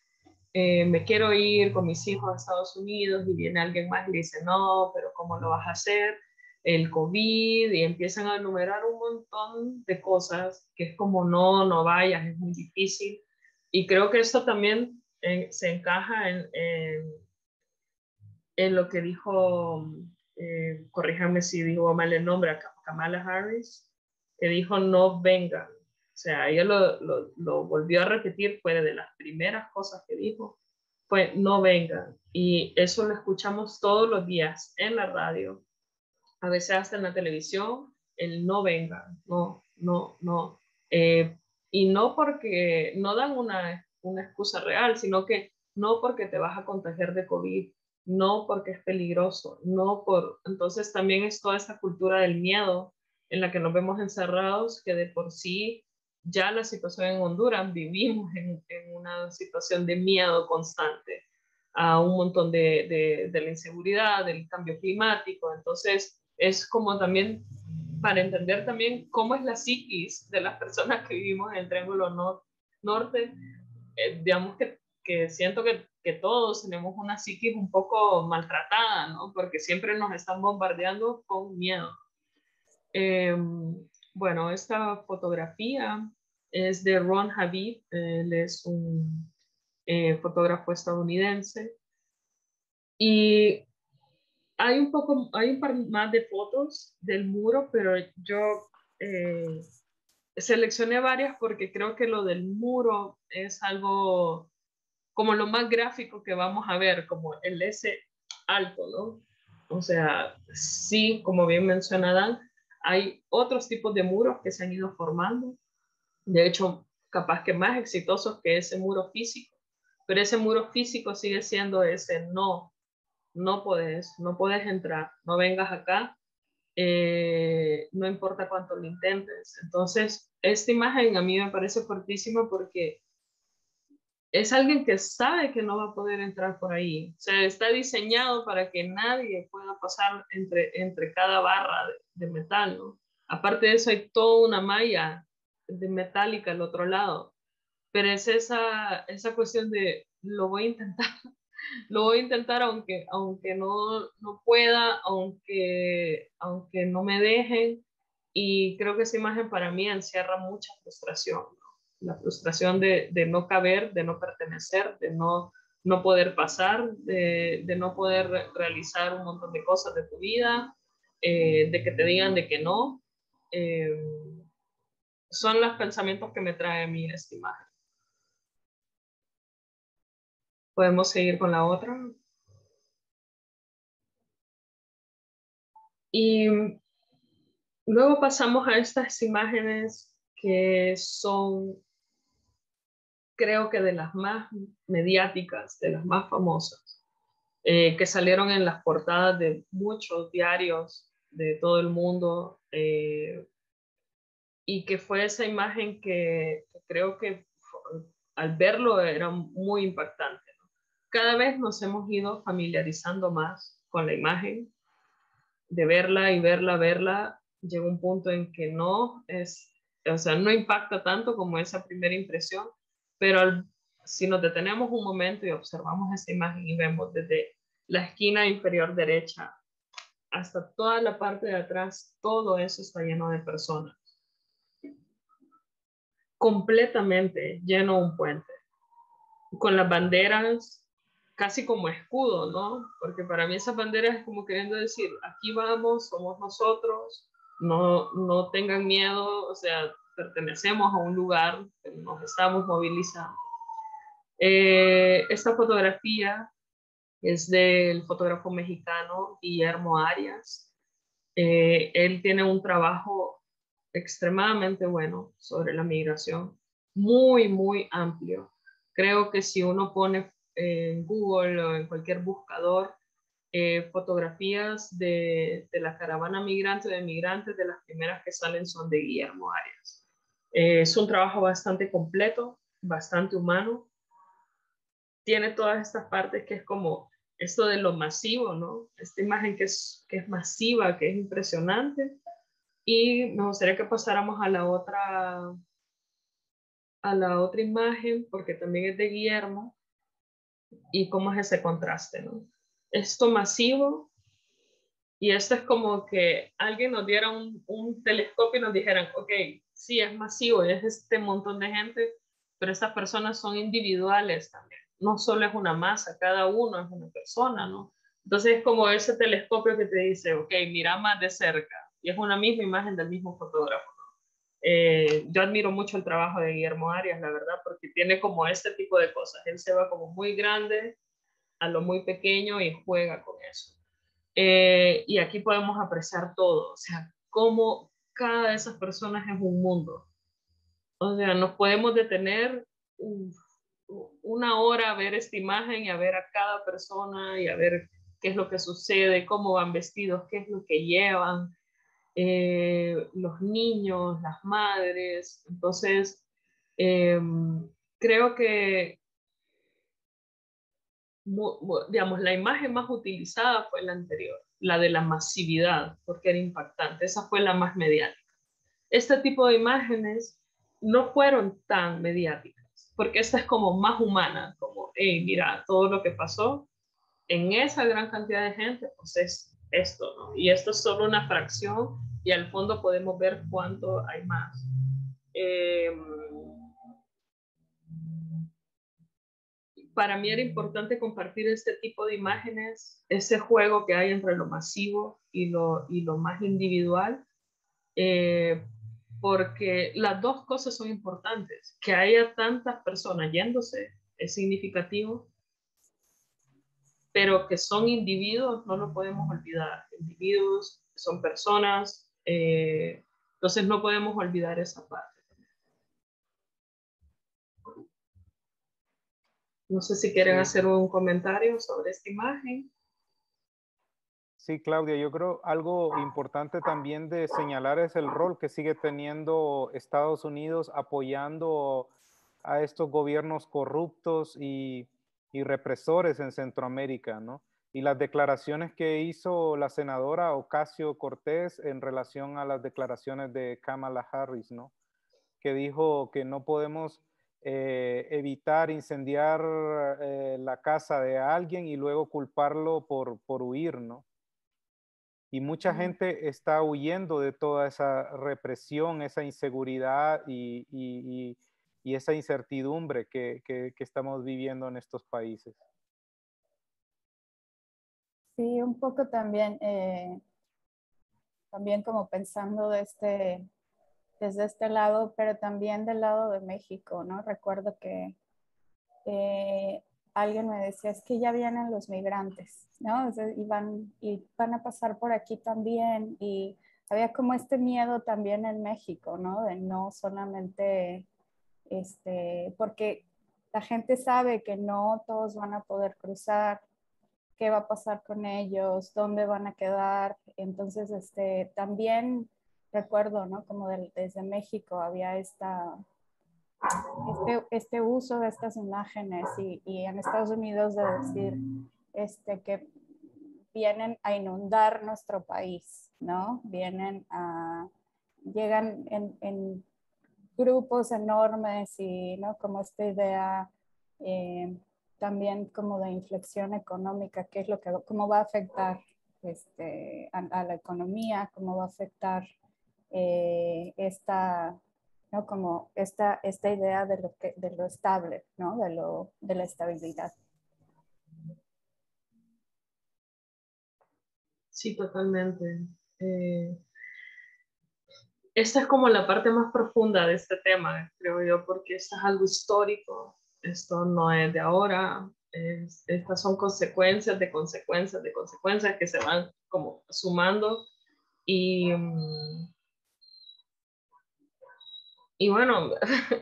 me quiero ir con mis hijos a Estados Unidos, y viene alguien más y le dice, no, pero ¿cómo lo vas a hacer? El COVID, y empiezan a enumerar un montón de cosas que es como, no vayas, es muy difícil. Y creo que esto también se encaja en lo que dijo, corríjame si digo mal el nombre, Kamala Harris, que dijo no vengan. O sea, ella lo volvió a repetir, fue de las primeras cosas que dijo, fue no vengan. Y eso lo escuchamos todos los días en la radio, a veces hasta en la televisión, el no vengan, no. Y no porque no dan una excusa real, sino que no porque te vas a contagiar de COVID, no porque es peligroso, Entonces también es toda esta cultura del miedo en la que nos vemos encerrados, que de por sí ya la situación en Honduras, vivimos en una situación de miedo constante a un montón de la inseguridad, del cambio climático. Entonces es como también para entender también cómo es la psiquis de las personas que vivimos en el Triángulo Norte, digamos que siento que todos tenemos una psiquis un poco maltratada, ¿no? Porque siempre nos están bombardeando con miedo. Bueno, esta fotografía es de Ron Habib, él es un fotógrafo estadounidense, y hay un par más de fotos del muro, pero yo seleccioné varias porque creo que lo del muro es algo como lo más gráfico que vamos a ver, como el S alto, ¿no? O sea, sí, como bien menciona Dan, hay otros tipos de muros que se han ido formando, de hecho, capaz que más exitosos que ese muro físico, pero ese muro físico sigue siendo ese no puedes entrar, no vengas acá, no importa cuánto lo intentes. Entonces, esta imagen a mí me parece fuertísima porque es alguien que sabe que no va a poder entrar por ahí. O sea, está diseñado para que nadie pueda pasar entre cada barra de metal, ¿no? Aparte de eso, hay toda una malla de metálica al otro lado. Pero es esa cuestión de lo voy a intentar. Lo voy a intentar aunque no pueda, aunque no me dejen. Y creo que esa imagen para mí encierra mucha frustración, ¿no? La frustración de no caber, de no pertenecer, de no poder pasar, de no poder realizar un montón de cosas de tu vida, de que te digan de que no. Son los pensamientos que me trae a mí esta imagen. Podemos seguir con la otra. Y luego pasamos a estas imágenes que son, creo que de las más mediáticas, de las más famosas, que salieron en las portadas de muchos diarios de todo el mundo, y que fue esa imagen que creo que al verlo era muy impactante, ¿no? Cada vez nos hemos ido familiarizando más con la imagen. de verla y verla, llega un punto en que no es, o sea, no impacta tanto como esa primera impresión, pero si nos detenemos un momento y observamos esa imagen y vemos desde la esquina inferior derecha hasta toda la parte de atrás, todo eso está lleno de personas. Completamente lleno un puente, con las banderas casi como escudo, ¿no? Porque para mí esas banderas es como queriendo decir, aquí vamos, somos nosotros, no tengan miedo, o sea, pertenecemos a un lugar, nos estamos movilizando. Esta fotografía es del fotógrafo mexicano Guillermo Arias. Él tiene un trabajo extremadamente bueno sobre la migración, muy, muy amplio. Creo que si uno pone en Google o en cualquier buscador fotografías de la caravana migrante, de migrantes, de las primeras que salen son de Guillermo Arias. Es un trabajo bastante completo, bastante humano. Tiene todas estas partes que es como esto de lo masivo, ¿no? Esta imagen que es masiva, que es impresionante. Y me gustaría que pasáramos a la otra imagen, porque también es de Guillermo, y cómo es ese contraste, ¿no? Esto masivo, y esto es como que alguien nos diera un telescopio y nos dijeran, ok, sí, es masivo, y es este montón de gente, pero estas personas son individuales también. No solo es una masa, cada uno es una persona, ¿no? Entonces es como ese telescopio que te dice, ok, mira más de cerca, y es una misma imagen del mismo fotógrafo. Yo admiro mucho el trabajo de Guillermo Arias, la verdad, porque tiene como este tipo de cosas. Él se va como muy grande a lo muy pequeño y juega con eso. Y aquí podemos apreciar todo, o sea, cómo cada de esas personas es un mundo. O sea, nos podemos detener una hora a ver esta imagen y a ver a cada persona y a ver qué es lo que sucede, cómo van vestidos, qué es lo que llevan. Los niños, las madres. Entonces, creo que, digamos, la imagen más utilizada fue la anterior, la de la masividad, porque era impactante. Esa fue la más mediática. Este tipo de imágenes no fueron tan mediáticas, porque esta es como más humana, como, hey, mira, todo lo que pasó en esa gran cantidad de gente, pues es esto, ¿no? Y esto es solo una fracción y al fondo podemos ver cuánto hay más. Para mí era importante compartir este tipo de imágenes, ese juego que hay entre lo masivo y lo más individual, porque las dos cosas son importantes. Que haya tantas personas yéndose es significativo, pero que son individuos, no lo podemos olvidar. Individuos son personas, entonces no podemos olvidar esa parte. No sé si quieren hacer un comentario sobre esta imagen. Sí, Claudia, yo creo algo importante también de señalar es el rol que sigue teniendo Estados Unidos apoyando a estos gobiernos corruptos y represores en Centroamérica, ¿no? Y las declaraciones que hizo la senadora Ocasio-Cortez en relación a las declaraciones de Kamala Harris, ¿no? Que dijo que no podemos evitar incendiar la casa de alguien y luego culparlo por huir, ¿no? Y mucha gente está huyendo de toda esa represión, esa inseguridad y esa incertidumbre que estamos viviendo en estos países. Sí, un poco también, también como pensando desde este lado, pero también del lado de México, ¿no? Recuerdo que alguien me decía, es que ya vienen los migrantes, ¿no? O sea, y van a pasar por aquí también, y había como este miedo también en México, ¿no? De no solamente, porque la gente sabe que no todos van a poder cruzar, qué va a pasar con ellos, dónde van a quedar. Entonces, también recuerdo, ¿no? Como desde México había este uso de estas imágenes y en Estados Unidos de decir que vienen a inundar nuestro país, ¿no? Llegan en grupos enormes y, ¿no? Como esta idea también como de inflexión económica, qué es cómo va a afectar a la economía, cómo va a afectar ¿no? Como esta idea de lo estable, ¿no? De la estabilidad. Sí, totalmente. Esta es como la parte más profunda de este tema, creo yo, porque esto es algo histórico, esto no es de ahora, estas son consecuencias de consecuencias de consecuencias que se van como sumando y bueno,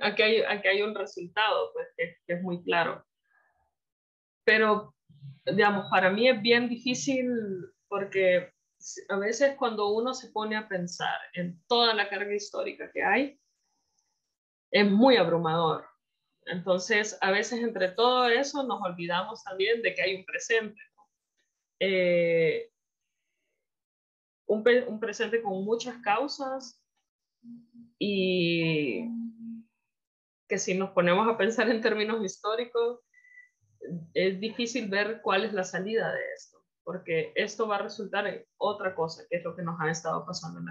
aquí hay un resultado pues, que es muy claro. Pero, digamos, para mí es bien difícil porque a veces cuando uno se pone a pensar en toda la carga histórica que hay, es muy abrumador. Entonces, a veces entre todo eso nos olvidamos también de que hay un presente. Un presente con muchas causas y que si nos ponemos a pensar en términos históricos, es difícil ver cuál es la salida de esto, porque esto va a resultar en otra cosa, que es lo que nos ha estado pasando en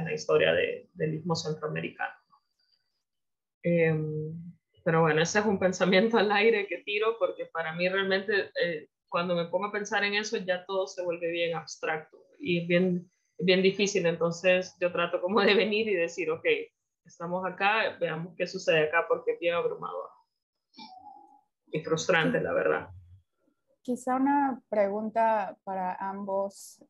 la historia del Istmo Centroamericano. Pero bueno, ese es un pensamiento al aire que tiro, porque para mí realmente cuando me pongo a pensar en eso ya todo se vuelve bien abstracto y bien difícil. Entonces yo trato como de venir y decir, ok, estamos acá, veamos qué sucede acá, porque es bien abrumador y frustrante, la verdad. Quizá una pregunta para ambos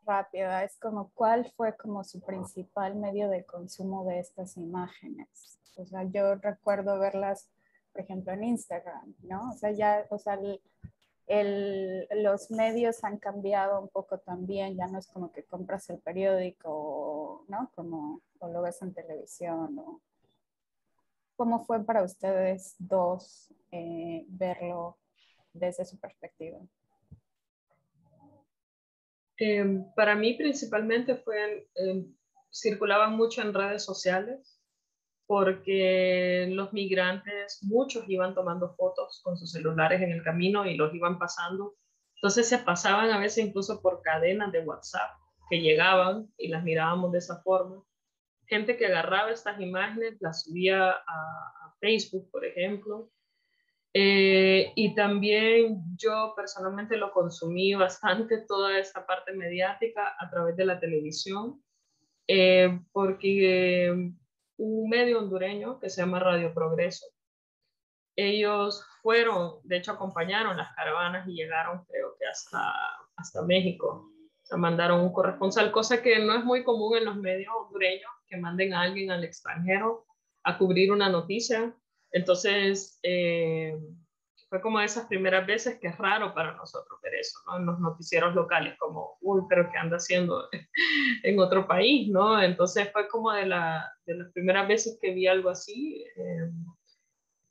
rápida, es como, ¿cuál fue como su principal medio de consumo de estas imágenes? O sea, yo recuerdo verlas, por ejemplo, en Instagram, ¿no? O sea, los medios han cambiado un poco también, ya no es como que compras el periódico, ¿no? O lo ves en televisión, ¿no? ¿Cómo fue para ustedes dos verlo desde su perspectiva? Para mí principalmente circulaban mucho en redes sociales porque los migrantes, muchos iban tomando fotos con sus celulares en el camino y los iban pasando. Entonces se pasaban a veces incluso por cadenas de WhatsApp que llegaban y las mirábamos de esa forma. Gente que agarraba estas imágenes, las subía a Facebook, por ejemplo. Y también yo personalmente lo consumí bastante, toda esta parte mediática a través de la televisión, porque un medio hondureño que se llama Radio Progreso, ellos fueron, de hecho acompañaron las caravanas y llegaron creo que hasta México. O sea, mandaron un corresponsal, cosa que no es muy común en los medios hondureños, que manden a alguien al extranjero a cubrir una noticia. Entonces, fue como de esas primeras veces que es raro para nosotros ver eso, ¿no? En los noticieros locales, como, uy, pero ¿qué anda haciendo en otro país, ¿no? Entonces fue como de las primeras veces que vi algo así.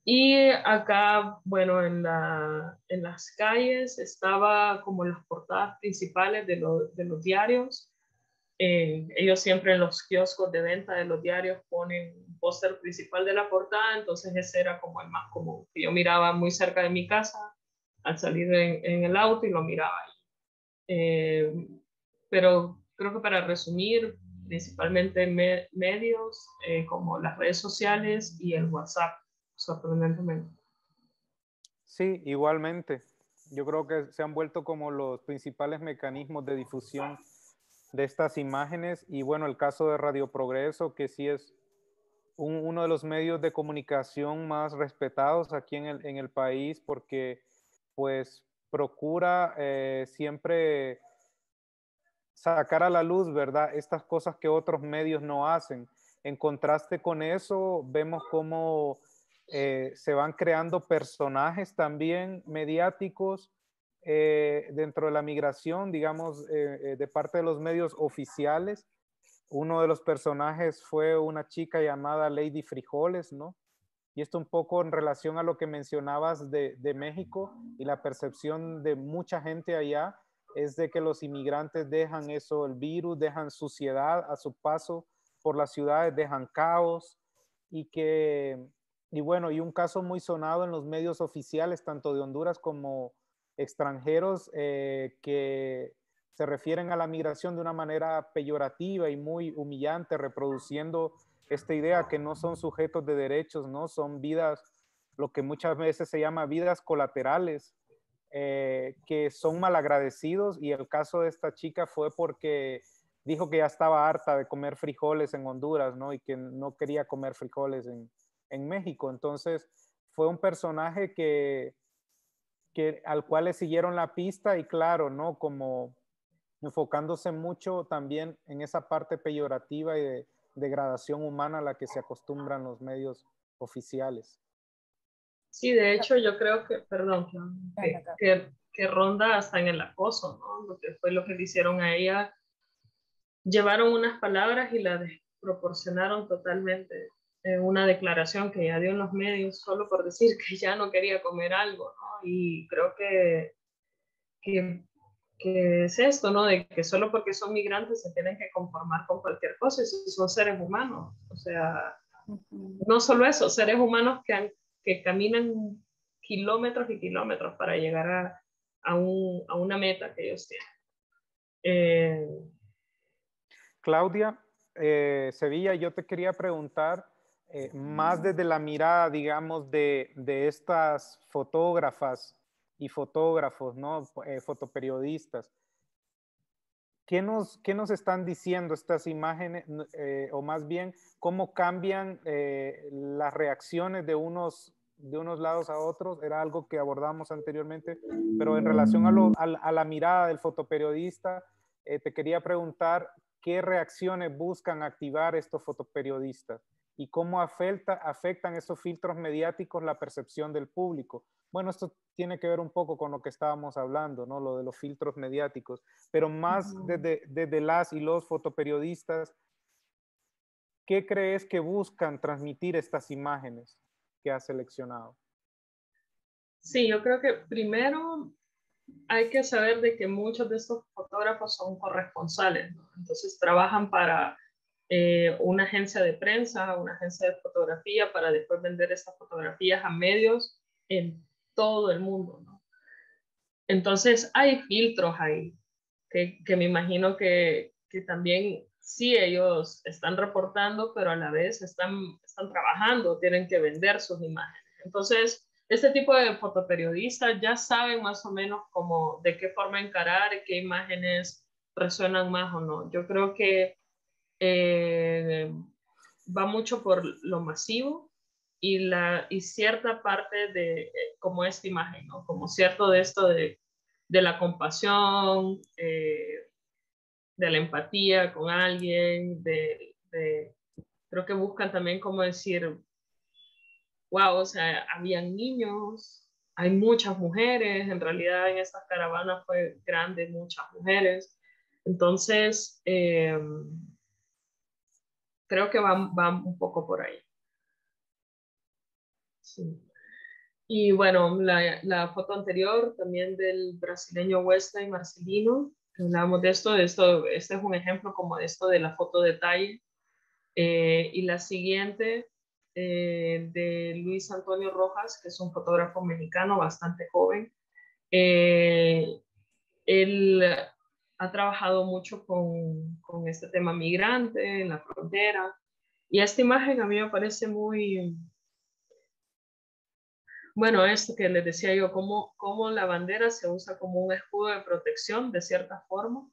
Y acá, bueno, en las calles estaba como las portadas principales de los diarios. Ellos siempre en los kioscos de venta de los diarios ponen un póster principal de la portada, entonces ese era como el más común, que yo miraba muy cerca de mi casa al salir en el auto y lo miraba ahí. Pero creo que para resumir, principalmente medios como las redes sociales y el WhatsApp, sorprendentemente. Sí, igualmente. Yo creo que se han vuelto como los principales mecanismos de difusión de estas imágenes. Y bueno, el caso de Radio Progreso, que sí es uno de los medios de comunicación más respetados aquí en el país, porque pues procura siempre sacar a la luz, ¿verdad? Estas cosas que otros medios no hacen. En contraste con eso, vemos cómo se van creando personajes también mediáticos dentro de la migración, digamos, de parte de los medios oficiales. Uno de los personajes fue una chica llamada Lady Frijoles, ¿no? Y esto un poco en relación a lo que mencionabas de México y la percepción de mucha gente allá, es de que los inmigrantes dejan eso, el virus, dejan suciedad a su paso por las ciudades, dejan caos y bueno, y un caso muy sonado en los medios oficiales, tanto de Honduras como extranjeros, que se refieren a la migración de una manera peyorativa y muy humillante, reproduciendo esta idea que no son sujetos de derechos, ¿no? Son vidas, lo que muchas veces se llama vidas colaterales, que son malagradecidos, y el caso de esta chica fue porque dijo que ya estaba harta de comer frijoles en Honduras, ¿no? Y que no quería comer frijoles en México. Entonces fue un personaje al cual le siguieron la pista y claro, ¿no? Como enfocándose mucho también en esa parte peyorativa y de degradación humana a la que se acostumbran los medios oficiales. Sí, de hecho yo creo que, perdón, que ronda hasta en el acoso, ¿no? Lo que fue lo que le hicieron a ella. Llevaron unas palabras y la desproporcionaron totalmente en una declaración que ella dio en los medios solo por decir que ya no quería comer algo, ¿no? Y creo que es esto, ¿no? De que solo porque son migrantes se tienen que conformar con cualquier cosa, y son seres humanos. O sea, no solo eso, seres humanos que caminan kilómetros y kilómetros para llegar a una meta que ellos tienen. Claudia, Sevilla, yo te quería preguntar, más desde la mirada, digamos, de estas fotógrafas y fotógrafos, ¿no? Fotoperiodistas. ¿Qué nos están diciendo estas imágenes, o más bien, cómo cambian las reacciones de unos lados a otros? Era algo que abordamos anteriormente, pero en relación a la mirada del fotoperiodista, te quería preguntar qué reacciones buscan activar estos fotoperiodistas y cómo afectan esos filtros mediáticos la percepción del público. Bueno, esto tiene que ver un poco con lo que estábamos hablando, ¿no? Lo de los filtros mediáticos, pero más desde las y los fotoperiodistas, ¿qué crees que buscan transmitir estas imágenes que has seleccionado? Sí, yo creo que primero hay que saber de que muchos de estos fotógrafos son corresponsales, ¿no? Entonces trabajan para una agencia de prensa, una agencia de fotografía, para después vender estas fotografías a medios en todo el mundo, ¿no? Entonces hay filtros ahí que me imagino que también sí ellos están reportando, pero a la vez están trabajando, tienen que vender sus imágenes. Entonces, este tipo de fotoperiodistas ya saben más o menos cómo, de qué forma encarar, qué imágenes resuenan más o no. Yo creo que va mucho por lo masivo y cierta parte de como esta imagen, ¿no? Como cierto de esto de la compasión, de la empatía con alguien, creo que buscan también como decir, wow, o sea, habían niños, hay muchas mujeres, en realidad en estas caravanas fue grande, muchas mujeres. Entonces, creo que van un poco por ahí. Sí. Y bueno, la foto anterior también del brasileño Wesley Marcelino, hablábamos de esto, este es un ejemplo como de esto de la foto detalle. Y la siguiente de Luis Antonio Rojas, que es un fotógrafo mexicano bastante joven. Él ha trabajado mucho con este tema migrante en la frontera, y esta imagen a mí me parece muy, bueno, esto que les decía yo, cómo la bandera se usa como un escudo de protección de cierta forma,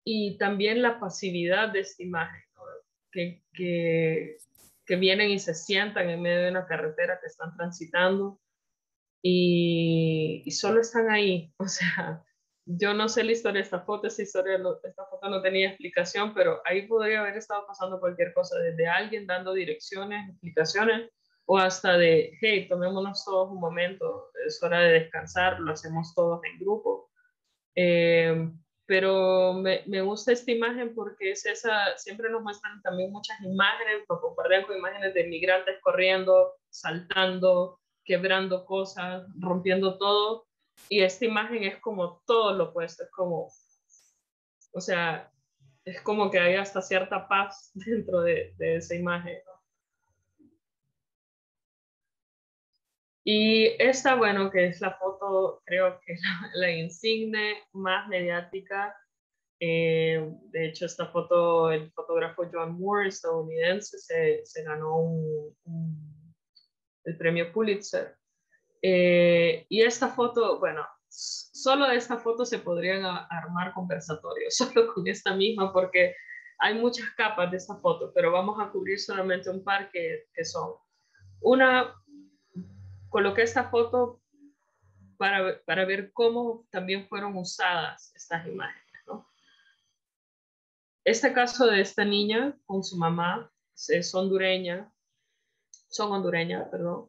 y también la pasividad de esta imagen, ¿no? que vienen y se sientan en medio de una carretera que están transitando y solo están ahí. O sea, yo no sé la historia de esta foto, esta foto no tenía explicación, pero ahí podría haber estado pasando cualquier cosa, desde alguien dando direcciones, explicaciones, o hasta de, hey, tomémonos todos un momento, es hora de descansar, lo hacemos todos en grupo. pero me gusta esta imagen porque es esa, siempre nos muestran también muchas imágenes, lo comparan con imágenes de migrantes corriendo, saltando, quebrando cosas, rompiendo todo, y esta imagen es como todo lo opuesto, es como, o sea, es como que hay hasta cierta paz dentro de esa imagen, ¿no? Y esta, bueno, que es la foto, creo que la insigne más mediática. De hecho, esta foto, el fotógrafo John Moore, estadounidense, se ganó el premio Pulitzer. Y esta foto, bueno, solo de esta foto se podrían armar conversatorios, solo con esta misma, porque hay muchas capas de esta foto, pero vamos a cubrir solamente un par que son. Una, coloqué esta foto para ver cómo también fueron usadas estas imágenes, ¿no? Este caso de esta niña con su mamá, son hondureñas, perdón,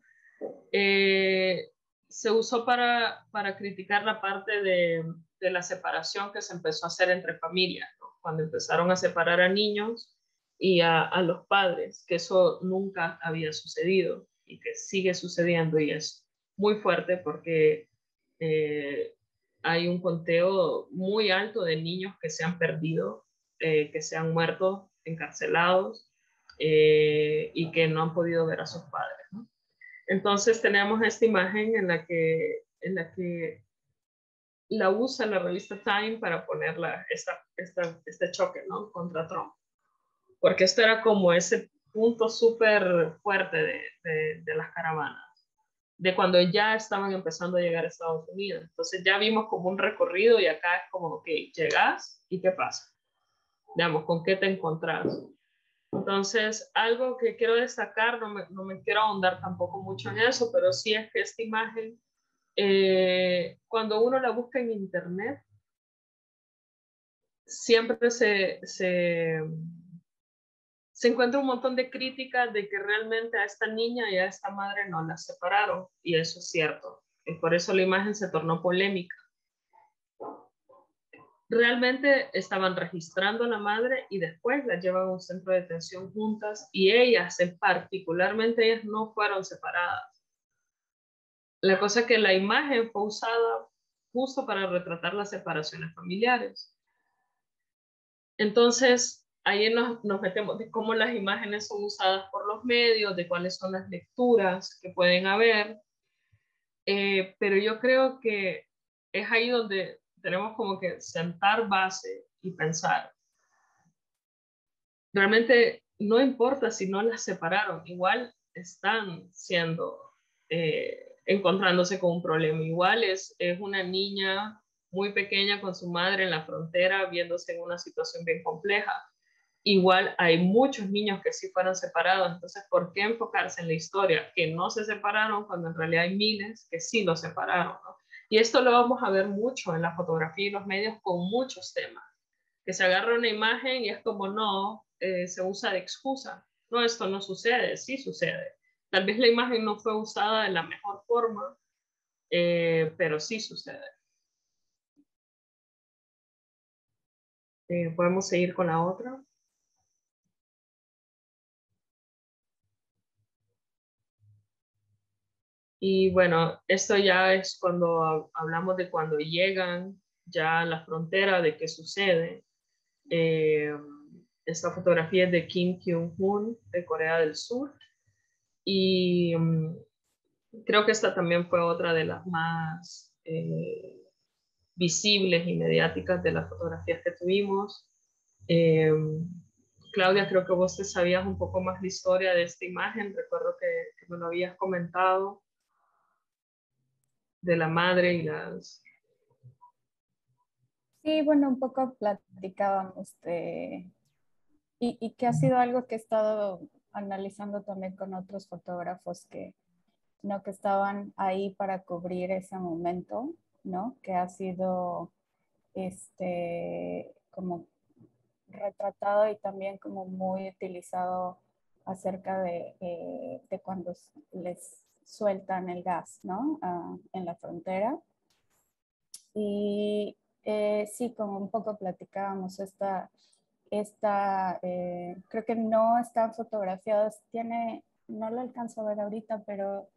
se usó para criticar la parte de la separación que se empezó a hacer entre familias, ¿no? Cuando empezaron a separar a niños y a los padres, que eso nunca había sucedido y que sigue sucediendo, y es muy fuerte porque hay un conteo muy alto de niños que se han perdido, que se han muerto encarcelados, y que no han podido ver a sus padres, ¿no? Entonces tenemos esta imagen en la que la usa la revista Time para ponerla, este choque, ¿no? Contra Trump. Porque esto era como ese punto súper fuerte de las caravanas, de cuando ya estaban empezando a llegar a Estados Unidos. Entonces ya vimos como un recorrido, y acá es como, ok, llegas y ¿qué pasa? Digamos, ¿con qué te encontrás? Entonces, algo que quiero destacar, no me quiero ahondar tampoco mucho en eso, pero sí es que esta imagen, cuando uno la busca en internet, siempre se encuentra un montón de críticas de que realmente a esta niña y a esta madre no la separaron, y eso es cierto. Y por eso la imagen se tornó polémica. Realmente estaban registrando a la madre y después la llevan a un centro de detención juntas, y ellas, particularmente ellas, no fueron separadas. La cosa es que la imagen fue usada justo para retratar las separaciones familiares. Entonces, ahí nos metemos de cómo las imágenes son usadas por los medios, de cuáles son las lecturas que pueden haber, pero yo creo que es ahí donde tenemos como que sentar base y pensar. Realmente no importa si no las separaron, igual están encontrándose con un problema. Igual es una niña muy pequeña con su madre en la frontera, viéndose en una situación bien compleja. Igual hay muchos niños que sí fueron separados, entonces ¿por qué enfocarse en la historia que no se separaron cuando en realidad hay miles que sí los separaron, ¿no? Y esto lo vamos a ver mucho en la fotografía y los medios con muchos temas, que se agarra una imagen y es como no, se usa de excusa. No, esto no sucede, sí sucede. Tal vez la imagen no fue usada de la mejor forma, pero sí sucede. Podemos seguir con la otra. Y bueno, esto ya es cuando hablamos de cuando llegan ya a la frontera, de qué sucede. Esta fotografía es de Kim Kyung-hun, de Corea del Sur. Y creo que esta también fue otra de las más visibles y mediáticas de las fotografías que tuvimos. Claudia, creo que vos te sabías un poco más la historia de esta imagen. Recuerdo que me lo habías comentado, de la madre y las... Sí, bueno, un poco platicábamos y que ha sido algo que he estado analizando también con otros fotógrafos ¿no? que estaban ahí para cubrir ese momento, ¿no? Que ha sido como retratado y también como muy utilizado acerca de cuando les sueltan el gas, ¿no? En la frontera. Y Sí, como un poco platicábamos, creo que no están fotografiadas, no lo alcanzo a ver ahorita, pero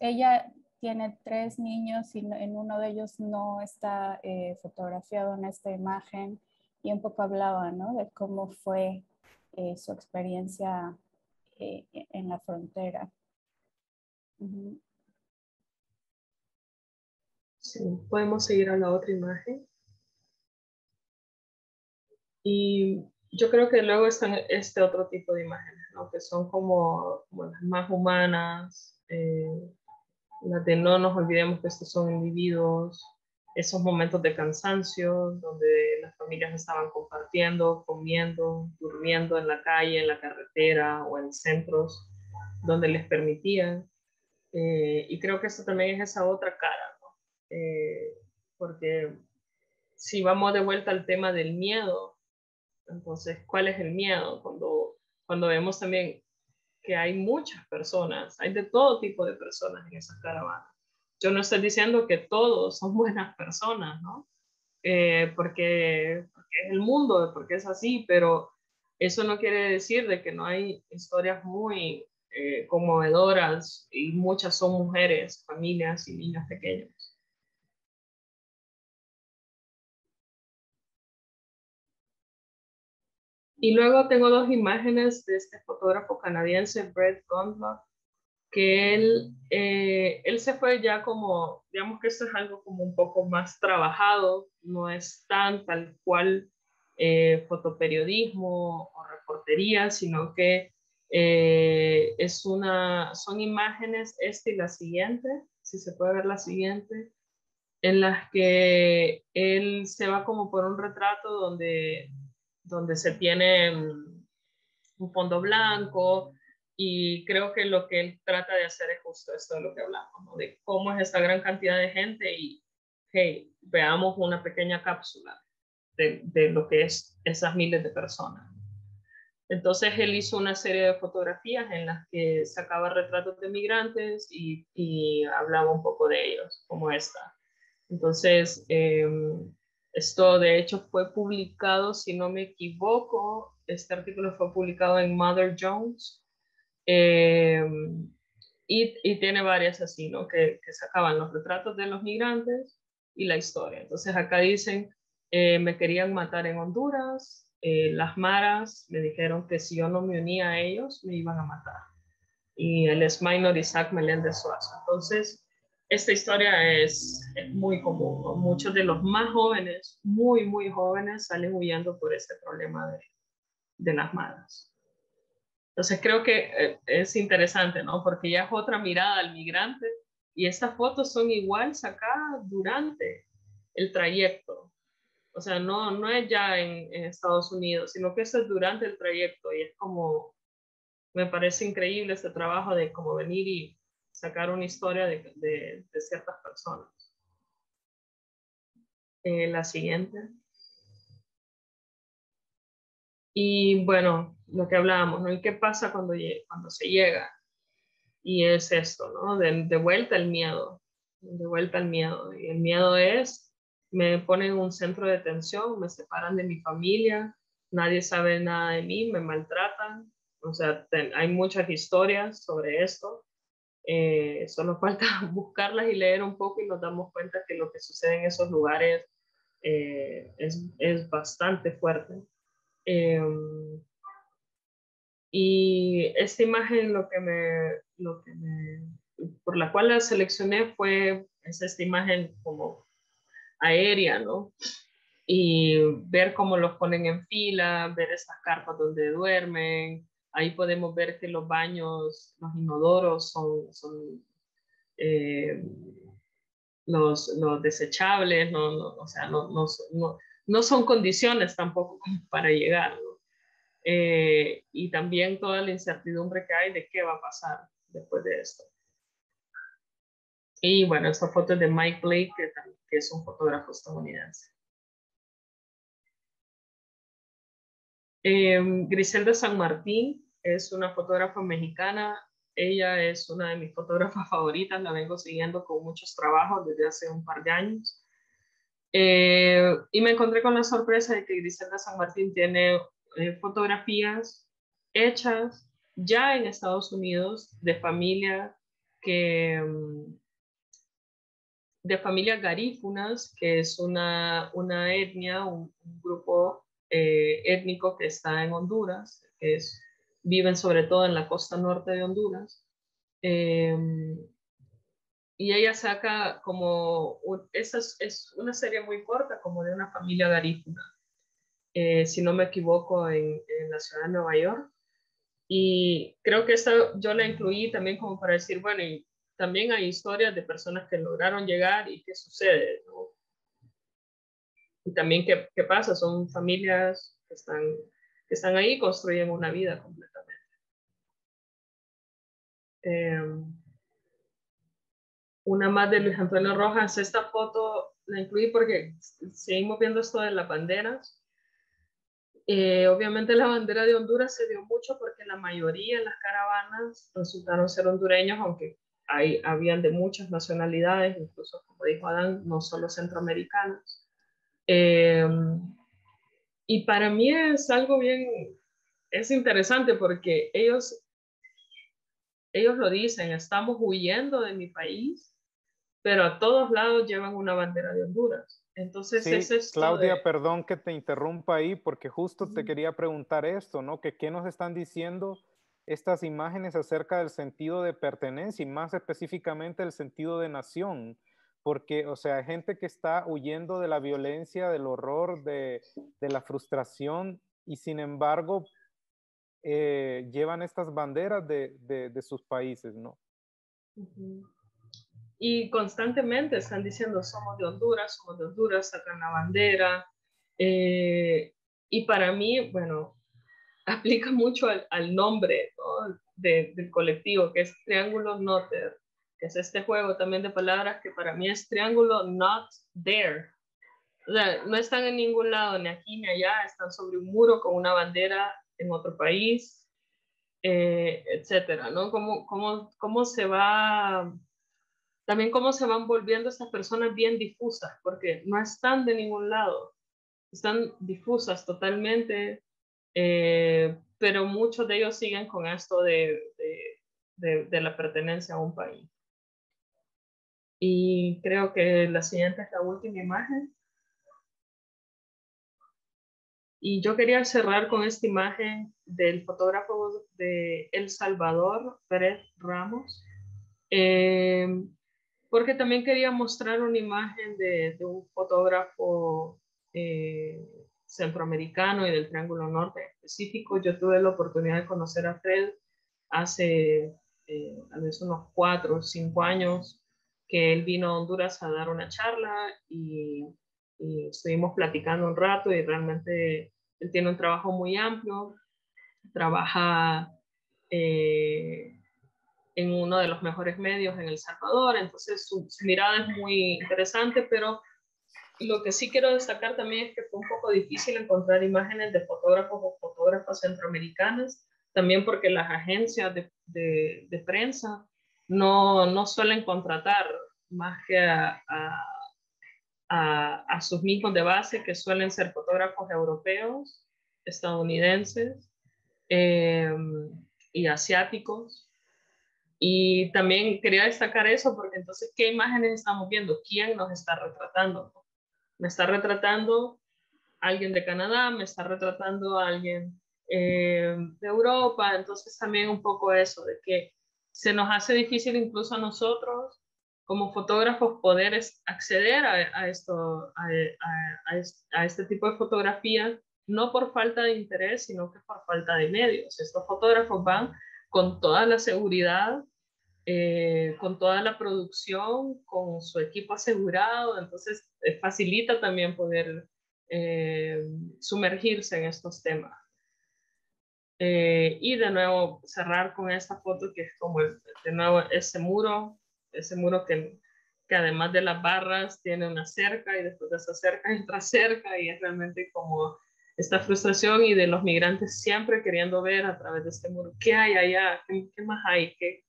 ella tiene 3 niños y en uno de ellos no está fotografiado en esta imagen, y un poco hablaba, ¿no? De cómo fue su experiencia en la frontera. Uh-huh. Sí, podemos seguir a la otra imagen. Y yo creo que luego están este otro tipo de imágenes, ¿no? Que son como las más humanas, las de no nos olvidemos que estos son individuos, esos momentos de cansancio donde las familias estaban compartiendo, comiendo, durmiendo en la calle, en la carretera o en centros donde les permitían. Y creo que esto también es esa otra cara, ¿no? Porque si vamos de vuelta al tema del miedo, entonces, ¿cuál es el miedo? Cuando vemos también que hay muchas personas, hay de todo tipo de personas en esas caravanas. Yo no estoy diciendo que todos son buenas personas, ¿no? Porque es el mundo, porque es así, pero eso no quiere decir de que no hay historias muy conmovedoras, y muchas son mujeres, familias y niños pequeños. Y luego tengo 2 imágenes de este fotógrafo canadiense, Brett Gundlach, que él se fue ya como, digamos que esto es algo como un poco más trabajado, no es tan tal cual fotoperiodismo o reportería, sino que son imágenes, esta y la siguiente, si se puede ver la siguiente, en las que él se va como por un retrato donde se tiene un fondo blanco, y creo que lo que él trata de hacer es justo esto de lo que hablamos, ¿no? De cómo es esta gran cantidad de gente y, hey, veamos una pequeña cápsula de lo que es esas miles de personas. Entonces él hizo una serie de fotografías en las que sacaba retratos de migrantes y hablaba un poco de ellos, como esta. Entonces, esto de hecho fue publicado, si no me equivoco, este artículo fue publicado en Mother Jones, y tiene varias así, ¿no? Que sacaban los retratos de los migrantes y la historia. Entonces acá dicen, me querían matar en Honduras, las maras me dijeron que si yo no me unía a ellos, me iban a matar. Y él es Minor Isaac Meléndez Suazo. Entonces, esta historia es muy común, ¿no? Muchos de los más jóvenes, muy, muy jóvenes, salen huyendo por este problema de las maras. Entonces creo que es interesante, ¿no? Porque ya es otra mirada al migrante, y estas fotos son igual sacadas durante el trayecto. O sea, no es ya en Estados Unidos, sino que eso es durante el trayecto, y es como, me parece increíble este trabajo de como venir y sacar una historia de ciertas personas. La siguiente. Y bueno, lo que hablábamos, ¿no? ¿Y qué pasa cuando se llega? Y es esto, ¿no? De vuelta el miedo, de vuelta el miedo. Y el miedo es, me ponen en un centro de detención, me separan de mi familia, nadie sabe nada de mí, me maltratan. O sea, hay muchas historias sobre esto. Solo falta buscarlas y leer un poco, y nos damos cuenta que lo que sucede en esos lugares es bastante fuerte. Y esta imagen por la cual la seleccioné es esta imagen como aérea, ¿no? Y ver cómo los ponen en fila, ver esas carpas donde duermen. Ahí podemos ver que los baños, los inodoros son los desechables, o sea, no son condiciones tampoco para llegar, ¿no? Y también toda la incertidumbre que hay de qué va a pasar después de esto. Y bueno, esta foto es de Mike Blake, que es un fotógrafo estadounidense. Griselda San Martín es una fotógrafa mexicana. Ella es una de mis fotógrafas favoritas, la vengo siguiendo con muchos trabajos desde hace un par de años. Y me encontré con la sorpresa de que Griselda San Martín tiene fotografías hechas ya en Estados Unidos de familia que... de familias garífunas, que es una etnia, un grupo étnico que está en Honduras, viven sobre todo en la costa norte de Honduras. Y ella saca como, esa es una serie muy corta, como de una familia garífuna, si no me equivoco, en la ciudad de Nueva York. Y creo que esta yo la incluí también como para decir, bueno, y también hay historias de personas que lograron llegar y qué sucede, ¿no? Y también qué pasa, son familias que están ahí y construyen una vida completamente. Una más de Luis Antonio Rojas, esta foto la incluí porque seguimos viendo esto de las banderas. Obviamente la bandera de Honduras se dio mucho porque la mayoría de las caravanas resultaron ser hondureños, aunque habían de muchas nacionalidades, incluso como dijo Adán, no solo centroamericanos. Y para mí es algo es interesante porque ellos lo dicen, estamos huyendo de mi país, pero a todos lados llevan una bandera de Honduras. Entonces Sí, es esto Claudia, de... perdón que te interrumpa ahí, porque justo te quería preguntar esto, ¿no? Que qué nos están diciendo estas imágenes acerca del sentido de pertenencia y más específicamente el sentido de nación, porque, o sea, hay gente que está huyendo de la violencia, del horror, de la frustración y sin embargo llevan estas banderas de sus países, ¿no? Y constantemente están diciendo somos de Honduras, sacan la bandera. Y para mí, bueno, aplica mucho al nombre, ¿no? del colectivo, que es Triángulo Noter, que es este juego también de palabras que para mí es Triángulo Not There. O sea, no están en ningún lado, ni aquí ni allá, están sobre un muro con una bandera en otro país, etcétera, ¿no? ¿Cómo se va, también cómo se van volviendo estas personas bien difusas, porque no están de ningún lado, están difusas totalmente, pero muchos de ellos siguen con esto de la pertenencia a un país. Y creo que la siguiente es la última imagen. Y yo quería cerrar con esta imagen del fotógrafo de El Salvador, Fred Ramos, porque también quería mostrar una imagen de un fotógrafo centroamericano y del Triángulo Norte en específico. Yo tuve la oportunidad de conocer a Fred hace a veces unos 4 o 5 años, que él vino a Honduras a dar una charla y estuvimos platicando un rato y realmente él tiene un trabajo muy amplio, trabaja en uno de los mejores medios en El Salvador, entonces su mirada es muy interesante, pero lo que sí quiero destacar también es que fue un poco difícil encontrar imágenes de fotógrafos o fotógrafas centroamericanas, también porque las agencias de prensa no suelen contratar más que a sus mismos de base, que suelen ser fotógrafos europeos, estadounidenses y asiáticos. Y también quería destacar eso porque entonces, ¿qué imágenes estamos viendo? ¿Quién nos está retratando? ¿Me está retratando alguien de Canadá? ¿Me está retratando a alguien de Europa? Entonces también un poco eso, de que se nos hace difícil incluso a nosotros como fotógrafos poder acceder a este tipo de fotografía, no por falta de interés, sino que por falta de medios. Estos fotógrafos van con toda la seguridad, con toda la producción, con su equipo asegurado, entonces facilita también poder sumergirse en estos temas. Y de nuevo cerrar con esta foto que es como de nuevo ese muro que además de las barras tiene una cerca y después de esa cerca entra cerca y es realmente como esta frustración y de los migrantes siempre queriendo ver a través de este muro qué hay allá, qué más hay, qué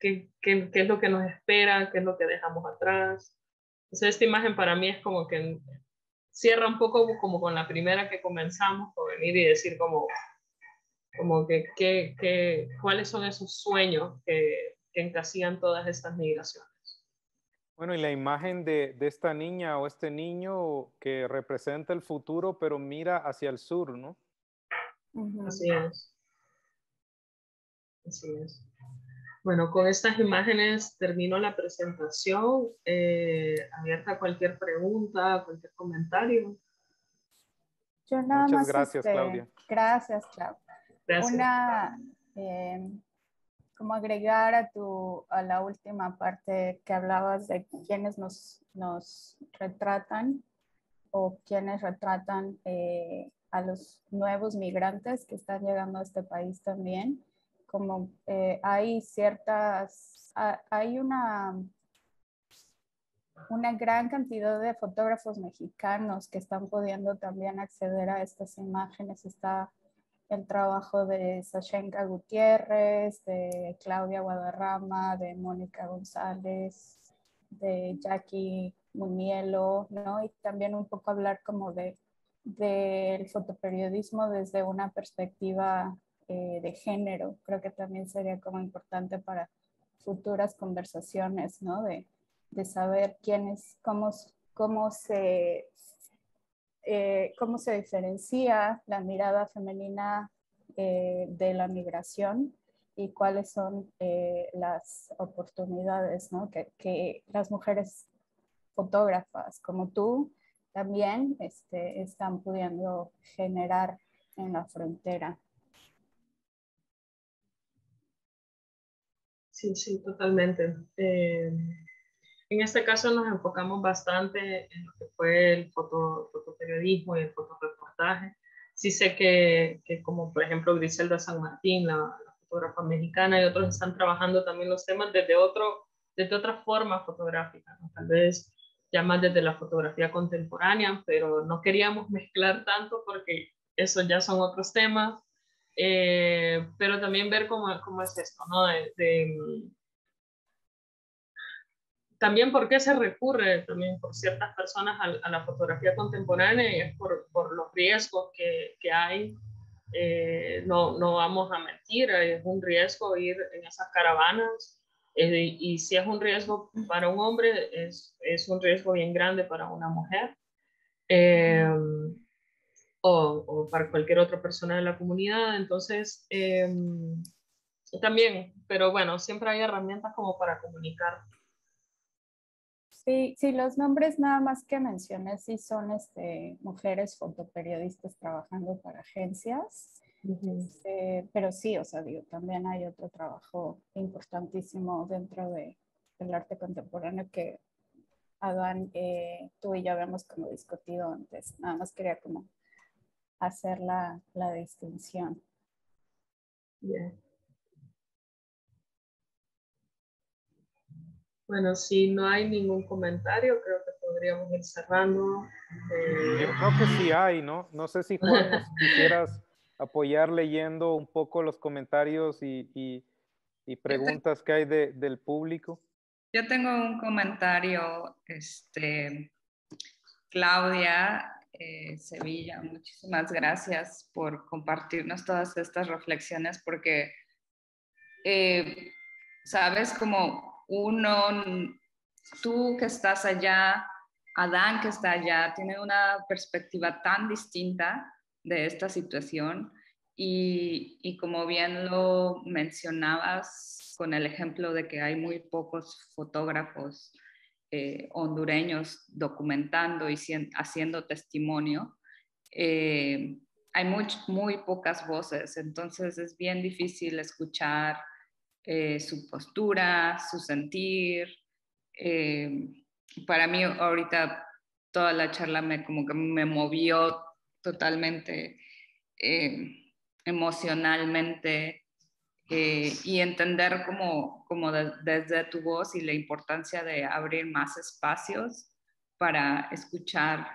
es lo que nos espera, qué es lo que dejamos atrás. Entonces esta imagen para mí es como que cierra un poco como con la primera que comenzamos, por venir y decir como que cuáles son esos sueños que encasillan todas estas migraciones. Bueno, y la imagen de esta niña o este niño que representa el futuro, pero mira hacia el sur, ¿no? Así es. Así es. Bueno, con estas imágenes termino la presentación. Abierta a cualquier pregunta, cualquier comentario. Yo nada Muchas más, gracias, Claudia. Gracias, Claudia. Gracias. Como agregar a la última parte que hablabas de quienes nos retratan o quienes retratan a los nuevos migrantes que están llegando a este país también. Como hay una gran cantidad de fotógrafos mexicanos que están pudiendo también acceder a estas imágenes. Está el trabajo de Sashenka Gutiérrez, de Claudia Guadarrama, de Mónica González, de Jackie Munielo, ¿no? Y también un poco hablar como del fotoperiodismo desde una perspectiva de género. Creo que también sería como importante para futuras conversaciones, ¿no? De saber cómo se diferencia la mirada femenina de la migración y cuáles son las oportunidades, ¿no? que las mujeres fotógrafas como tú también están pudiendo generar en la frontera. Sí, sí, totalmente. En este caso nos enfocamos bastante en lo que fue el fotoperiodismo y el fotoreportaje. Sí sé que como por ejemplo Griselda San Martín, la fotógrafa mexicana, y otros están trabajando también los temas desde otra forma fotográfica, ¿no? Tal vez ya más desde la fotografía contemporánea, pero no queríamos mezclar tanto porque eso ya son otros temas. Pero también ver cómo es esto, ¿no? También por qué se recurre también por ciertas personas a la fotografía contemporánea, y es por los riesgos que hay. No vamos a mentir, es un riesgo ir en esas caravanas, y si es un riesgo para un hombre, es un riesgo bien grande para una mujer, o para cualquier otra persona de la comunidad. Entonces, también, pero bueno, siempre hay herramientas como para comunicar. Sí, los nombres nada más que mencioné sí son mujeres fotoperiodistas trabajando para agencias. Pero sí, o sea, digo, también hay otro trabajo importantísimo dentro del arte contemporáneo que Adán, tú y yo habíamos como discutido antes. Nada más quería como hacer la distinción. Yeah. Bueno, si no hay ningún comentario, creo que podríamos ir cerrando. Yo creo que sí hay, ¿no? No sé si Juan nos quisieras apoyar leyendo un poco los comentarios y preguntas que hay del público. Yo tengo un comentario, Claudia Sevilla, muchísimas gracias por compartirnos todas estas reflexiones, porque sabes, como tú que estás allá, Adán que está allá, tiene una perspectiva tan distinta de esta situación, y como bien lo mencionabas con el ejemplo de que hay muy pocos fotógrafos hondureños documentando y haciendo testimonio, hay muy pocas voces, entonces es bien difícil escuchar su postura, su sentir. Para mí ahorita toda la charla como que me movió totalmente emocionalmente, y entender como desde tu voz y la importancia de abrir más espacios para escuchar,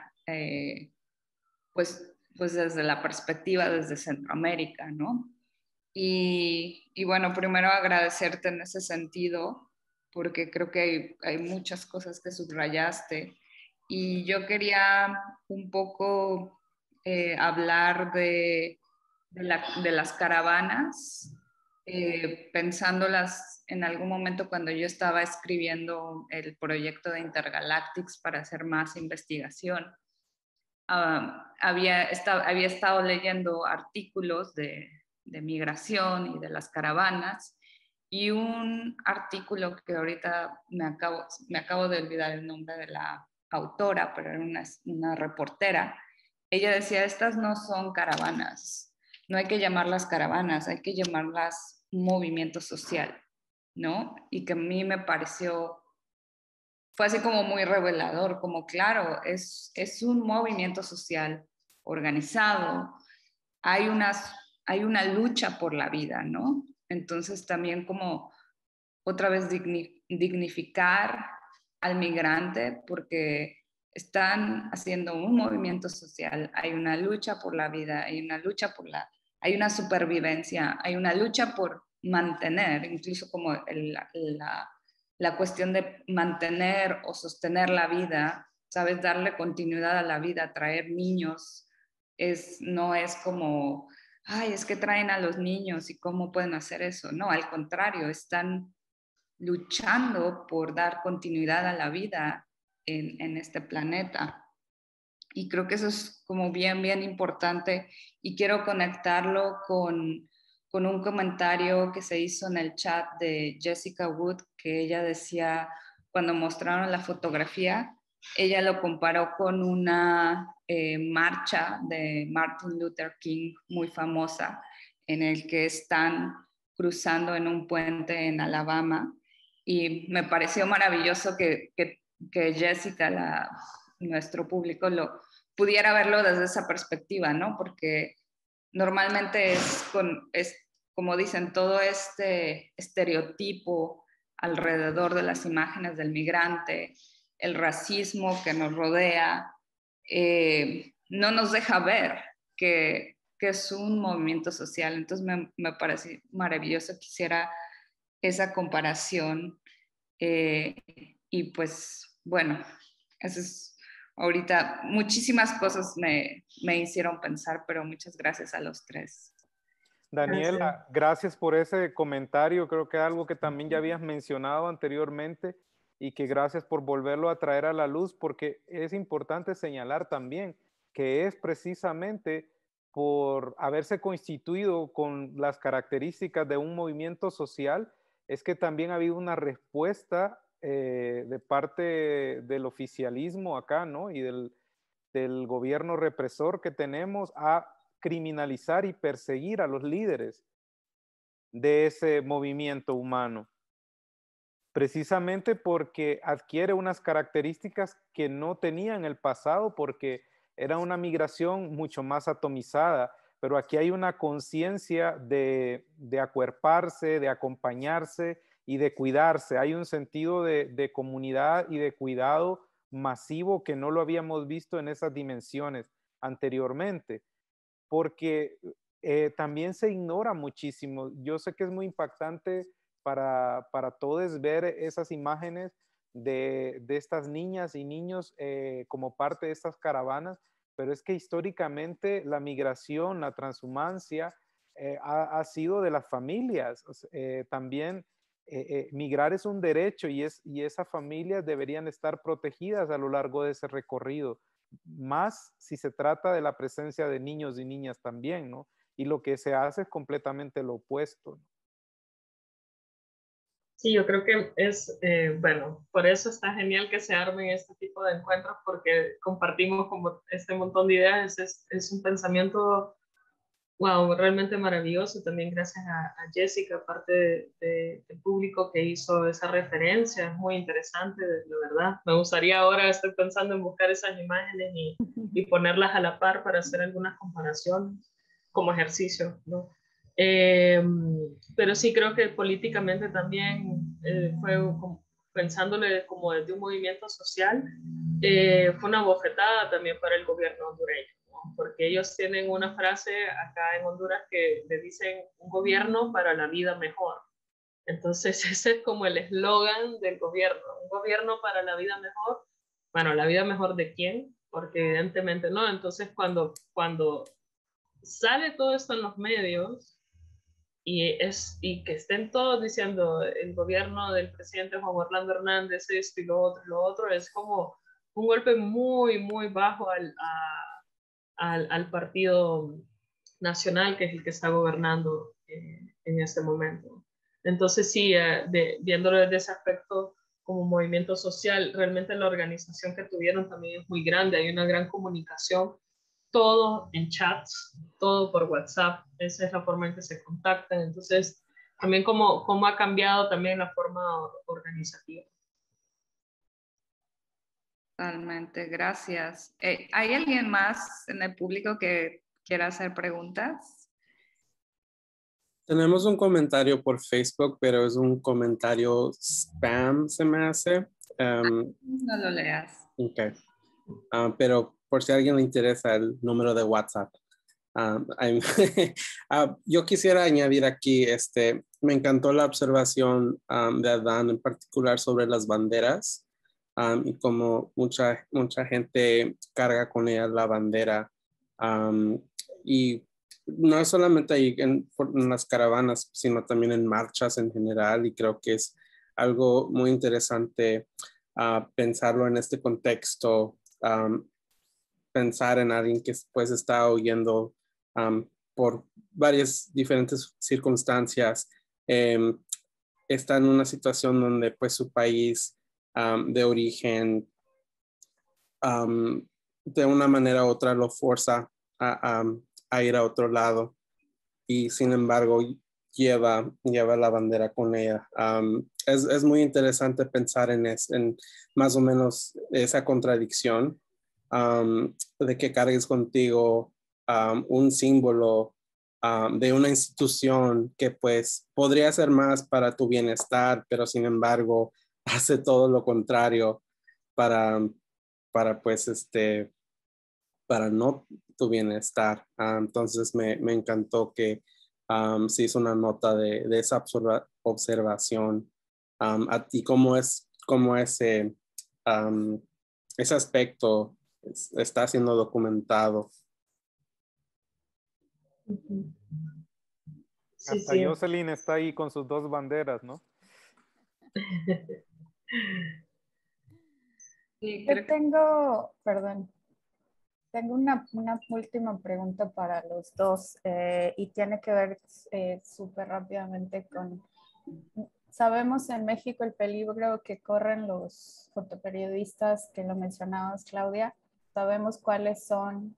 pues desde la perspectiva desde Centroamérica, ¿no? Y bueno, primero agradecerte en ese sentido, porque creo que hay muchas cosas que subrayaste. Y yo quería un poco hablar de las caravanas, pensándolas en algún momento cuando yo estaba escribiendo el proyecto de Intergalactics para hacer más investigación. Había estado leyendo artículos de migración y de las caravanas, y un artículo que ahorita me acabo de olvidar el nombre de la autora, pero era una reportera. Ella decía, estas no son caravanas, no hay que llamarlas caravanas, hay que llamarlas movimiento social, ¿no? Y que a mí me pareció, fue así como muy revelador, como claro, es un movimiento social organizado, hay una lucha por la vida, ¿no? Entonces también como otra vez dignificar al migrante, porque están haciendo un movimiento social, hay una lucha por la vida, hay una lucha hay una supervivencia, hay una lucha por mantener, incluso como la cuestión de mantener o sostener la vida, ¿sabes? Darle continuidad a la vida, traer niños, no es como, ay, es que traen a los niños y cómo pueden hacer eso. No, al contrario, están luchando por dar continuidad a la vida en este planeta. Y creo que eso es como bien, bien importante, y quiero conectarlo con un comentario que se hizo en el chat de Jessica Wood, que ella decía, cuando mostraron la fotografía, ella lo comparó con una marcha de Martin Luther King muy famosa, en el que están cruzando en un puente en Alabama, y me pareció maravilloso que Jessica, nuestro público, pudiera verlo desde esa perspectiva, ¿no? Porque normalmente es como dicen, todo este estereotipo alrededor de las imágenes del migrante, el racismo que nos rodea, no nos deja ver que es un movimiento social. Entonces me parece maravilloso que hiciera esa comparación, y pues bueno, eso es ahorita. Muchísimas cosas me hicieron pensar, pero muchas gracias a los tres. Daniela, gracias por ese comentario. Creo que es algo que también ya habías mencionado anteriormente, y que gracias por volverlo a traer a la luz, porque es importante señalar también que es precisamente por haberse constituido con las características de un movimiento social, es que también ha habido una respuesta de parte del oficialismo acá, ¿no? Y del gobierno represor que tenemos, a criminalizar y perseguir a los líderes de ese movimiento humano, precisamente porque adquiere unas características que no tenía en el pasado, porque era una migración mucho más atomizada, pero aquí hay una conciencia de acuerparse, de acompañarse y de cuidarse. Hay un sentido de comunidad y de cuidado masivo que no lo habíamos visto en esas dimensiones anteriormente, porque también se ignora muchísimo. Yo sé que es muy impactante para todos ver esas imágenes de estas niñas y niños como parte de estas caravanas, pero es que históricamente la migración, la transhumancia ha sido de las familias. También migrar es un derecho, y esas familias deberían estar protegidas a lo largo de ese recorrido, más si se trata de la presencia de niños y niñas también, ¿no? Y lo que se hace es completamente lo opuesto, ¿no? Sí, yo creo que es, bueno, por eso está genial que se armen este tipo de encuentros, porque compartimos como este montón de ideas. Es un pensamiento, wow, realmente maravilloso. También gracias a Jessica, parte del público que hizo esa referencia. Es muy interesante, de verdad. Me gustaría ahora, estoy pensando en buscar esas imágenes y ponerlas a la par para hacer algunas comparaciones como ejercicio, ¿no? Pero sí creo que políticamente también fue como, pensándole como desde un movimiento social, fue una bofetada también para el gobierno hondureño, ¿no? Porque ellos tienen una frase acá en Honduras que le dicen un gobierno para la vida mejor. Entonces ese es como el eslogan del gobierno, un gobierno para la vida mejor. Bueno, ¿la vida mejor de quién? Porque evidentemente no. Entonces cuando sale todo esto en los medios y que estén todos diciendo el gobierno del presidente Juan Orlando Hernández, esto y lo otro, es como un golpe muy, muy bajo al partido nacional, que es el que está gobernando en este momento. Entonces sí, viéndolo desde ese aspecto como movimiento social, realmente la organización que tuvieron también es muy grande, hay una gran comunicación, todo en chats, todo por WhatsApp, esa es la forma en que se contactan, entonces también cómo ha cambiado también la forma organizativa. Totalmente, gracias. ¿Hay alguien más en el público que quiera hacer preguntas? Tenemos un comentario por Facebook, pero es un comentario spam, se me hace. No lo leas. Ok. Pero por si a alguien le interesa el número de WhatsApp. Yo quisiera añadir aquí, me encantó la observación de Adán en particular sobre las banderas y como mucha gente carga con ella la bandera. Y no es solamente ahí en las caravanas, sino también en marchas en general, y creo que es algo muy interesante pensarlo en este contexto, pensar en alguien que pues está huyendo por varias diferentes circunstancias, está en una situación donde pues su país de origen de una manera u otra lo forza a ir a otro lado, y sin embargo lleva la bandera con ella. Es muy interesante pensar en más o menos esa contradicción de que cargues contigo un símbolo de una institución que pues podría ser más para tu bienestar, pero sin embargo hace todo lo contrario para pues para no tu bienestar. Entonces me encantó que se hizo una nota de esa observación y cómo ese aspecto está siendo documentado. Sí, Hasta sí. Jocelyn está ahí con sus dos banderas, ¿no? Sí, Yo tengo, perdón, tengo una última pregunta para los dos y tiene que ver súper rápidamente con, sabemos en México el peligro que corren los fotoperiodistas, que lo mencionabas, Claudia, sabemos cuáles son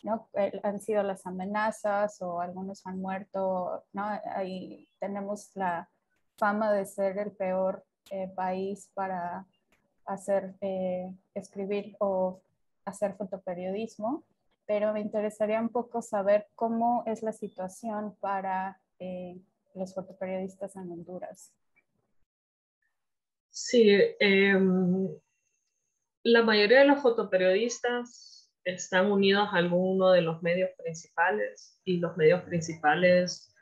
¿no? Han sido las amenazas o algunos han muerto, ¿no? Ahí tenemos la fama de ser el peor país para escribir o hacer fotoperiodismo, pero me interesaría un poco saber cómo es la situación para los fotoperiodistas en Honduras. Sí, la mayoría de los fotoperiodistas están unidos a alguno de los medios principales y los medios principales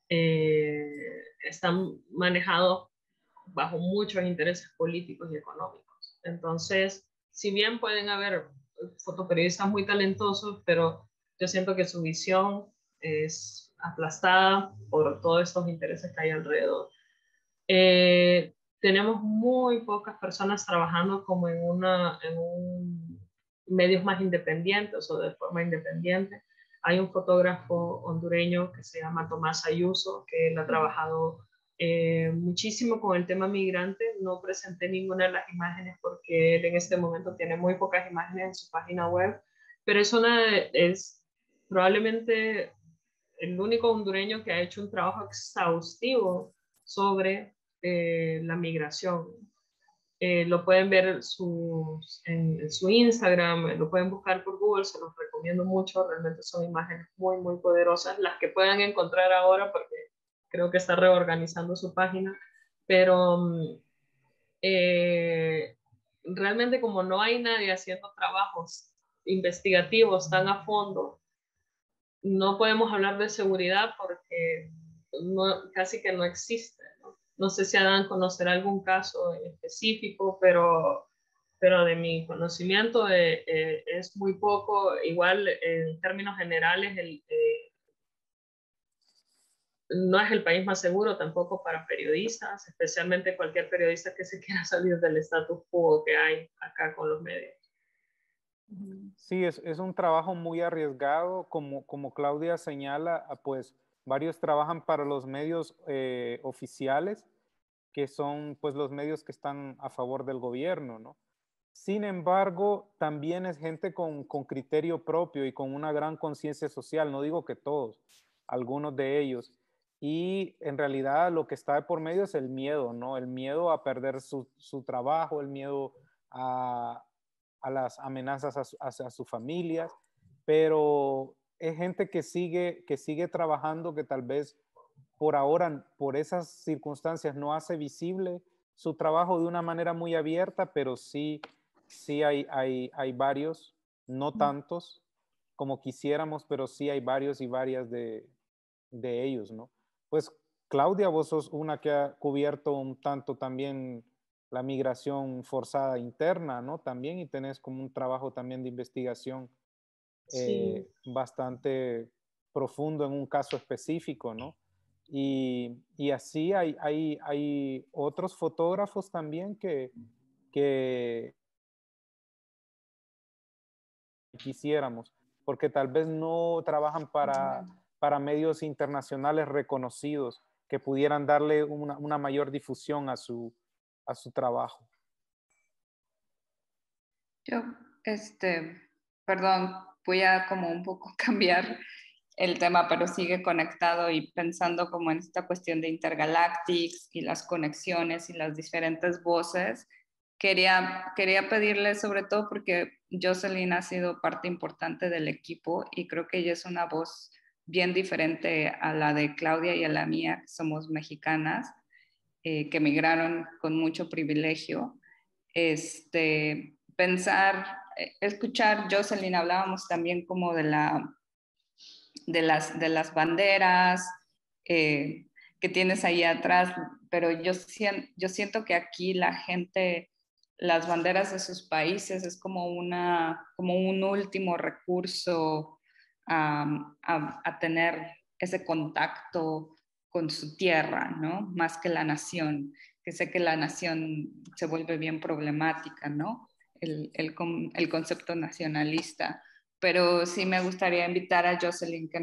están manejados bajo muchos intereses políticos y económicos. Entonces, si bien pueden haber fotoperiodistas muy talentosos, pero yo siento que su visión es aplastada por todos estos intereses que hay alrededor. Tenemos muy pocas personas trabajando como en medios más independientes o de forma independiente. Hay un fotógrafo hondureño que se llama Tomás Ayuso, que él ha trabajado muchísimo con el tema migrante. No presenté ninguna de las imágenes porque él en este momento tiene muy pocas imágenes en su página web, pero es probablemente el único hondureño que ha hecho un trabajo exhaustivo sobre la migración. Lo pueden ver en su Instagram, lo pueden buscar por Google, se los recomiendo mucho, realmente son imágenes muy, muy poderosas, las que puedan encontrar ahora porque creo que está reorganizando su página, pero realmente como no hay nadie haciendo trabajos investigativos tan a fondo, no podemos hablar de seguridad porque casi que no existe, ¿no? No sé si Adán conocerá algún caso específico, pero de mi conocimiento es muy poco. Igual, en términos generales, no es el país más seguro tampoco para periodistas, especialmente cualquier periodista que se quiera salir del status quo que hay acá con los medios. Sí, es un trabajo muy arriesgado, como Claudia señala, pues varios trabajan para los medios oficiales, que son pues los medios que están a favor del gobierno, ¿no? Sin embargo, también es gente con criterio propio y con una gran conciencia social, no digo que todos, algunos de ellos. Y en realidad lo que está de por medio es el miedo, ¿no? El miedo a perder su trabajo, el miedo a las amenazas hacia sus familias, pero es gente que sigue trabajando, que tal vez por ahora, por esas circunstancias, no hace visible su trabajo de una manera muy abierta, pero sí hay varios, no tantos como quisiéramos, pero sí hay varios y varias de ellos, ¿no? Pues Claudia, vos sos una que ha cubierto un tanto también la migración forzada interna, ¿no? También, y tenés como un trabajo también de investigación Sí. bastante profundo en un caso específico, ¿no? Y así hay otros fotógrafos también que quisiéramos, porque tal vez no trabajan para medios internacionales reconocidos que pudieran darle una mayor difusión a su trabajo. Yo, perdón, voy a como un poco cambiar el tema, pero sigue conectado y pensando como en esta cuestión de Intergalactics y las conexiones y las diferentes voces. Quería pedirle, sobre todo porque Jocelyn ha sido parte importante del equipo y creo que ella es una voz bien diferente a la de Claudia y a la mía, que somos mexicanas, que emigraron con mucho privilegio. Escuchar, Jocelyn, hablábamos también como de las banderas que tienes ahí atrás, pero yo siento que aquí la gente, las banderas de sus países es como un último recurso a tener ese contacto con su tierra, ¿no? Más que la nación, que sé que la nación se vuelve bien problemática, ¿no? El concepto nacionalista, pero sí me gustaría invitar a Jocelyn que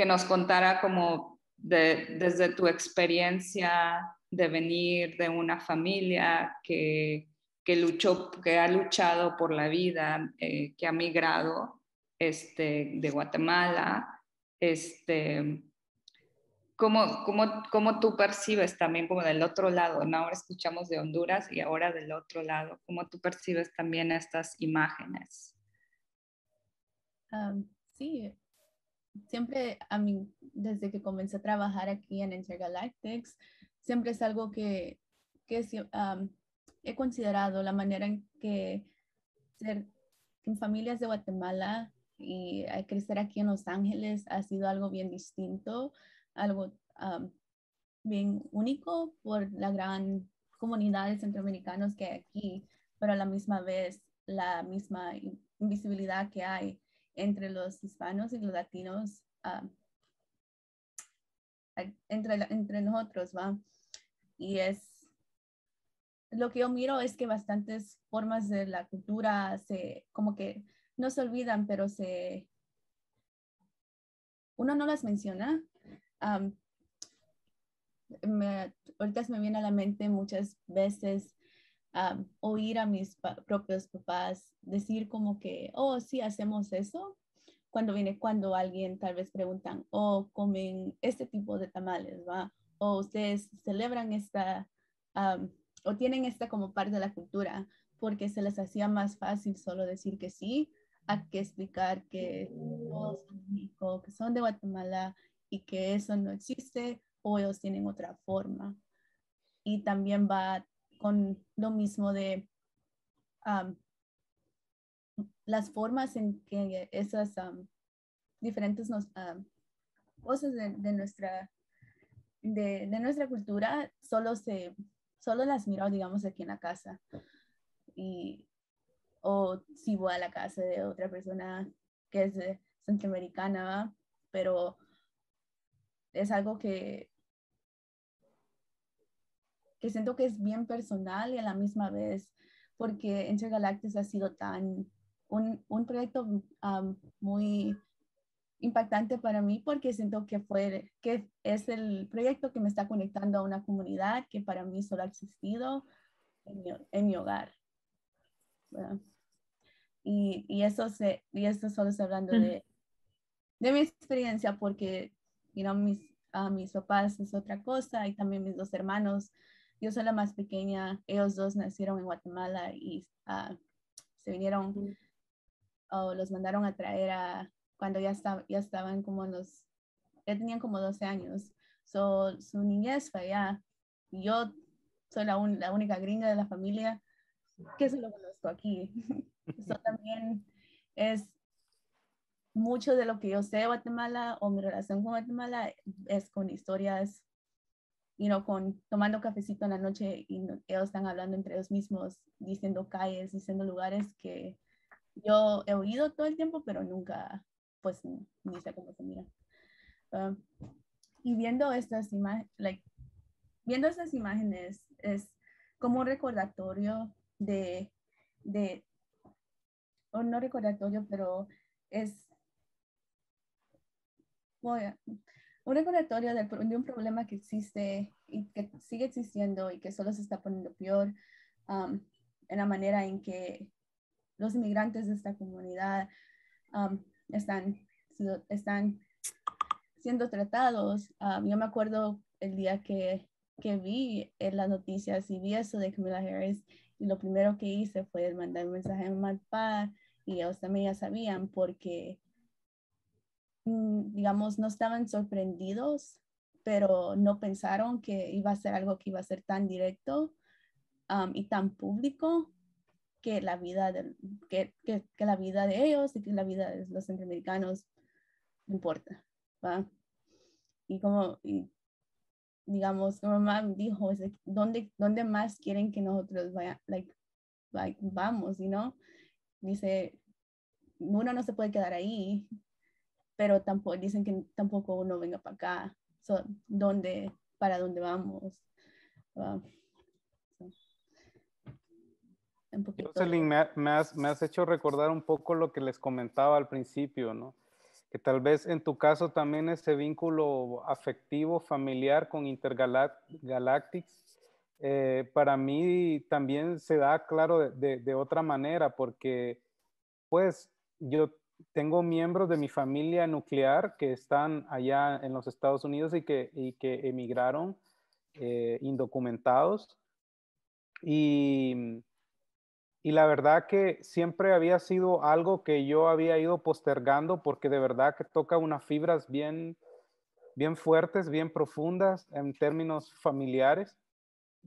nos contara como desde tu experiencia de venir de una familia que ha luchado por la vida, que ha migrado de Guatemala, ¿cómo tú percibes también como del otro lado, ¿no? Ahora escuchamos de Honduras y ahora del otro lado, ¿cómo tú percibes también estas imágenes? Sí, siempre a mí, desde que comencé a trabajar aquí en Intergalactics, siempre es algo que he considerado la manera en que ser en familias de Guatemala y crecer aquí en Los Ángeles ha sido algo bien distinto, algo bien único por la gran comunidad de centroamericanos que hay aquí, pero a la misma vez la misma invisibilidad que hay entre los hispanos y los latinos, entre nosotros, ¿va? Y lo que yo miro es que bastantes formas de la cultura como que no se olvidan, pero uno no las menciona. Ahorita se me viene a la mente muchas veces oír a mis propios papás decir como que, oh, sí, hacemos eso, cuando alguien tal vez preguntan, oh, comen este tipo de tamales, ¿va? O ustedes celebran o tienen esta como parte de la cultura, porque se les hacía más fácil solo decir que sí, a que explicar que todos son de México, que son de Guatemala y que eso no existe o ellos tienen otra forma. Y también va con lo mismo de las formas en que esas diferentes cosas de nuestra de nuestra cultura solo las miro, digamos, aquí en la casa. O si voy a la casa de otra persona que es centroamericana, ¿va? Pero es algo que siento que es bien personal y a la misma vez, porque Intergalactic ha sido un proyecto muy impactante para mí, porque siento que es el proyecto que me está conectando a una comunidad que para mí solo ha existido en mi hogar. ¿Verdad? Y eso solo estoy hablando de mi experiencia, porque mis papás es otra cosa, y también mis dos hermanos. Yo soy la más pequeña, ellos dos nacieron en Guatemala y se vinieron, o los mandaron a traer cuando ya estaban ya tenían como 12 años. Su niñez fue allá. Y yo soy la única gringa de la familia que se lo conozco aquí. Eso también es mucho de lo que yo sé de Guatemala, o mi relación con Guatemala es con historias, tomando cafecito en la noche, y ellos están hablando entre ellos mismos, diciendo calles, diciendo lugares que yo he oído todo el tiempo, pero nunca, pues, ni sé cómo se mira. Y viendo estas imágenes es como un recordatorio o no recordatorio, pero es un recordatorio de un problema que existe y que sigue existiendo y que solo se está poniendo peor, en la manera en que los inmigrantes de esta comunidad están siendo tratados. Yo me acuerdo el día que vi en las noticias y vi eso de Kamala Harris, y lo primero que hice fue mandar un mensaje a mi papá, y ellos también ya sabían, porque digamos, no estaban sorprendidos, pero no pensaron que iba a ser algo que iba a ser tan directo y tan público, que la vida que la vida de ellos y que la vida de los centroamericanos importa, ¿va? Digamos, como mamá dijo, ¿dónde más quieren que nosotros vamos, Dice, uno no se puede quedar ahí, pero tampoco dicen que tampoco uno venga para acá. ¿Para dónde vamos? Un poquito. Jocelyn, me has hecho recordar un poco lo que les comentaba al principio, ¿no? Que tal vez en tu caso también ese vínculo afectivo, familiar con Intergalactics, para mí también se da, claro, de otra manera, porque pues yo tengo miembros de mi familia nuclear que están allá en los Estados Unidos y que emigraron indocumentados. Y la verdad que siempre había sido algo que yo había ido postergando, porque de verdad que toca unas fibras bien, bien fuertes, bien profundas en términos familiares,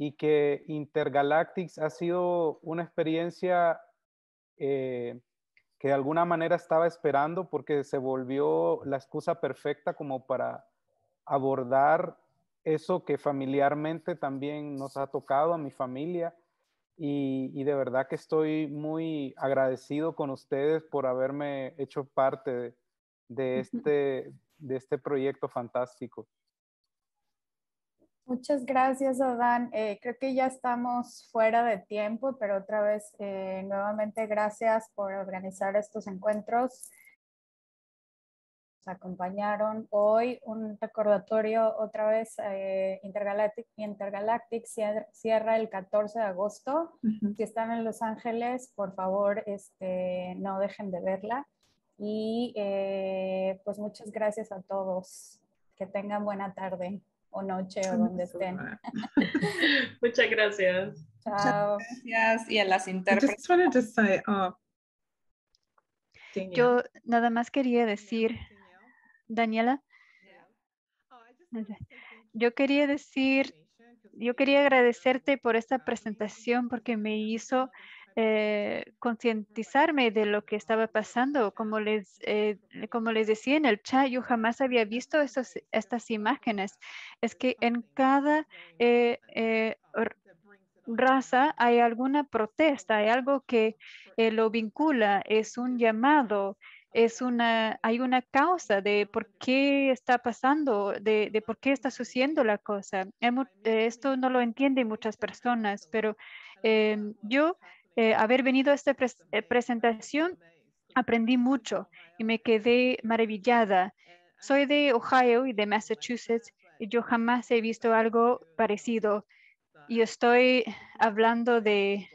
y que Intergalactics ha sido una experiencia que de alguna manera estaba esperando, porque se volvió la excusa perfecta como para abordar eso que familiarmente también nos ha tocado a mi familia. Y de verdad que estoy muy agradecido con ustedes por haberme hecho parte de este proyecto fantástico. Muchas gracias, Adán. Creo que ya estamos fuera de tiempo, pero otra vez, nuevamente, gracias por organizar estos encuentros. Nos acompañaron hoy. Un recordatorio otra vez, Intergalactic cierra el 14 de agosto. Si están en Los Ángeles, por favor, no dejen de verla. Y pues muchas gracias a todos. Que tengan buena tarde o noche o donde estén. Muchas gracias. Chao. Gracias. Y a las I intérpretes. just wanted to say, Yo nada más quería decir, Daniela, yo quería agradecerte por esta presentación, porque me hizo concientizarme de lo que estaba pasando. Como les decía en el chat, yo jamás había visto estas imágenes. Es que en cada raza hay alguna protesta, hay algo que lo vincula, es un llamado, hay una causa de por qué está pasando, de por qué está sucediendo la cosa. Esto no lo entienden muchas personas, pero yo, haber venido a esta presentación, aprendí mucho y me quedé maravillada. Soy de Ohio y de Massachusetts y yo jamás he visto algo parecido. Y estoy hablando de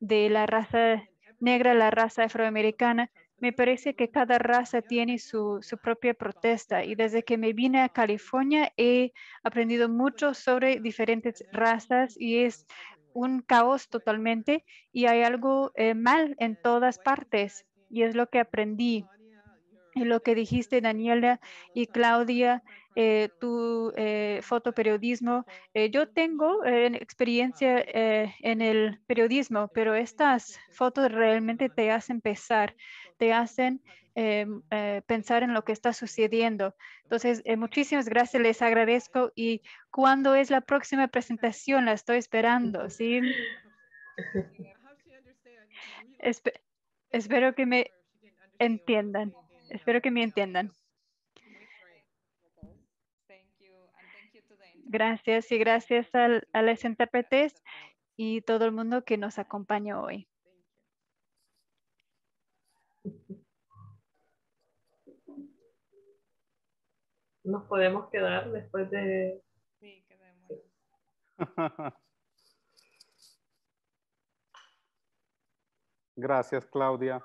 la raza negra, la raza afroamericana. Me parece que cada raza tiene su propia protesta y desde que me vine a California he aprendido mucho sobre diferentes razas y es un caos totalmente y hay algo mal en todas partes y es lo que aprendí. Y lo que dijiste, Daniela y Claudia, tu fotoperiodismo. Yo tengo experiencia en el periodismo, pero estas fotos realmente te hacen pensar, te hacen pensar en lo que está sucediendo. Entonces, muchísimas gracias, les agradezco. ¿Y cuándo es la próxima presentación? La estoy esperando, ¿sí? Espero que me entiendan. Espero que me entiendan. Gracias y gracias a los intérpretes y todo el mundo que nos acompaña hoy. Nos podemos quedar después de... Sí, quedémonos. Gracias, Claudia.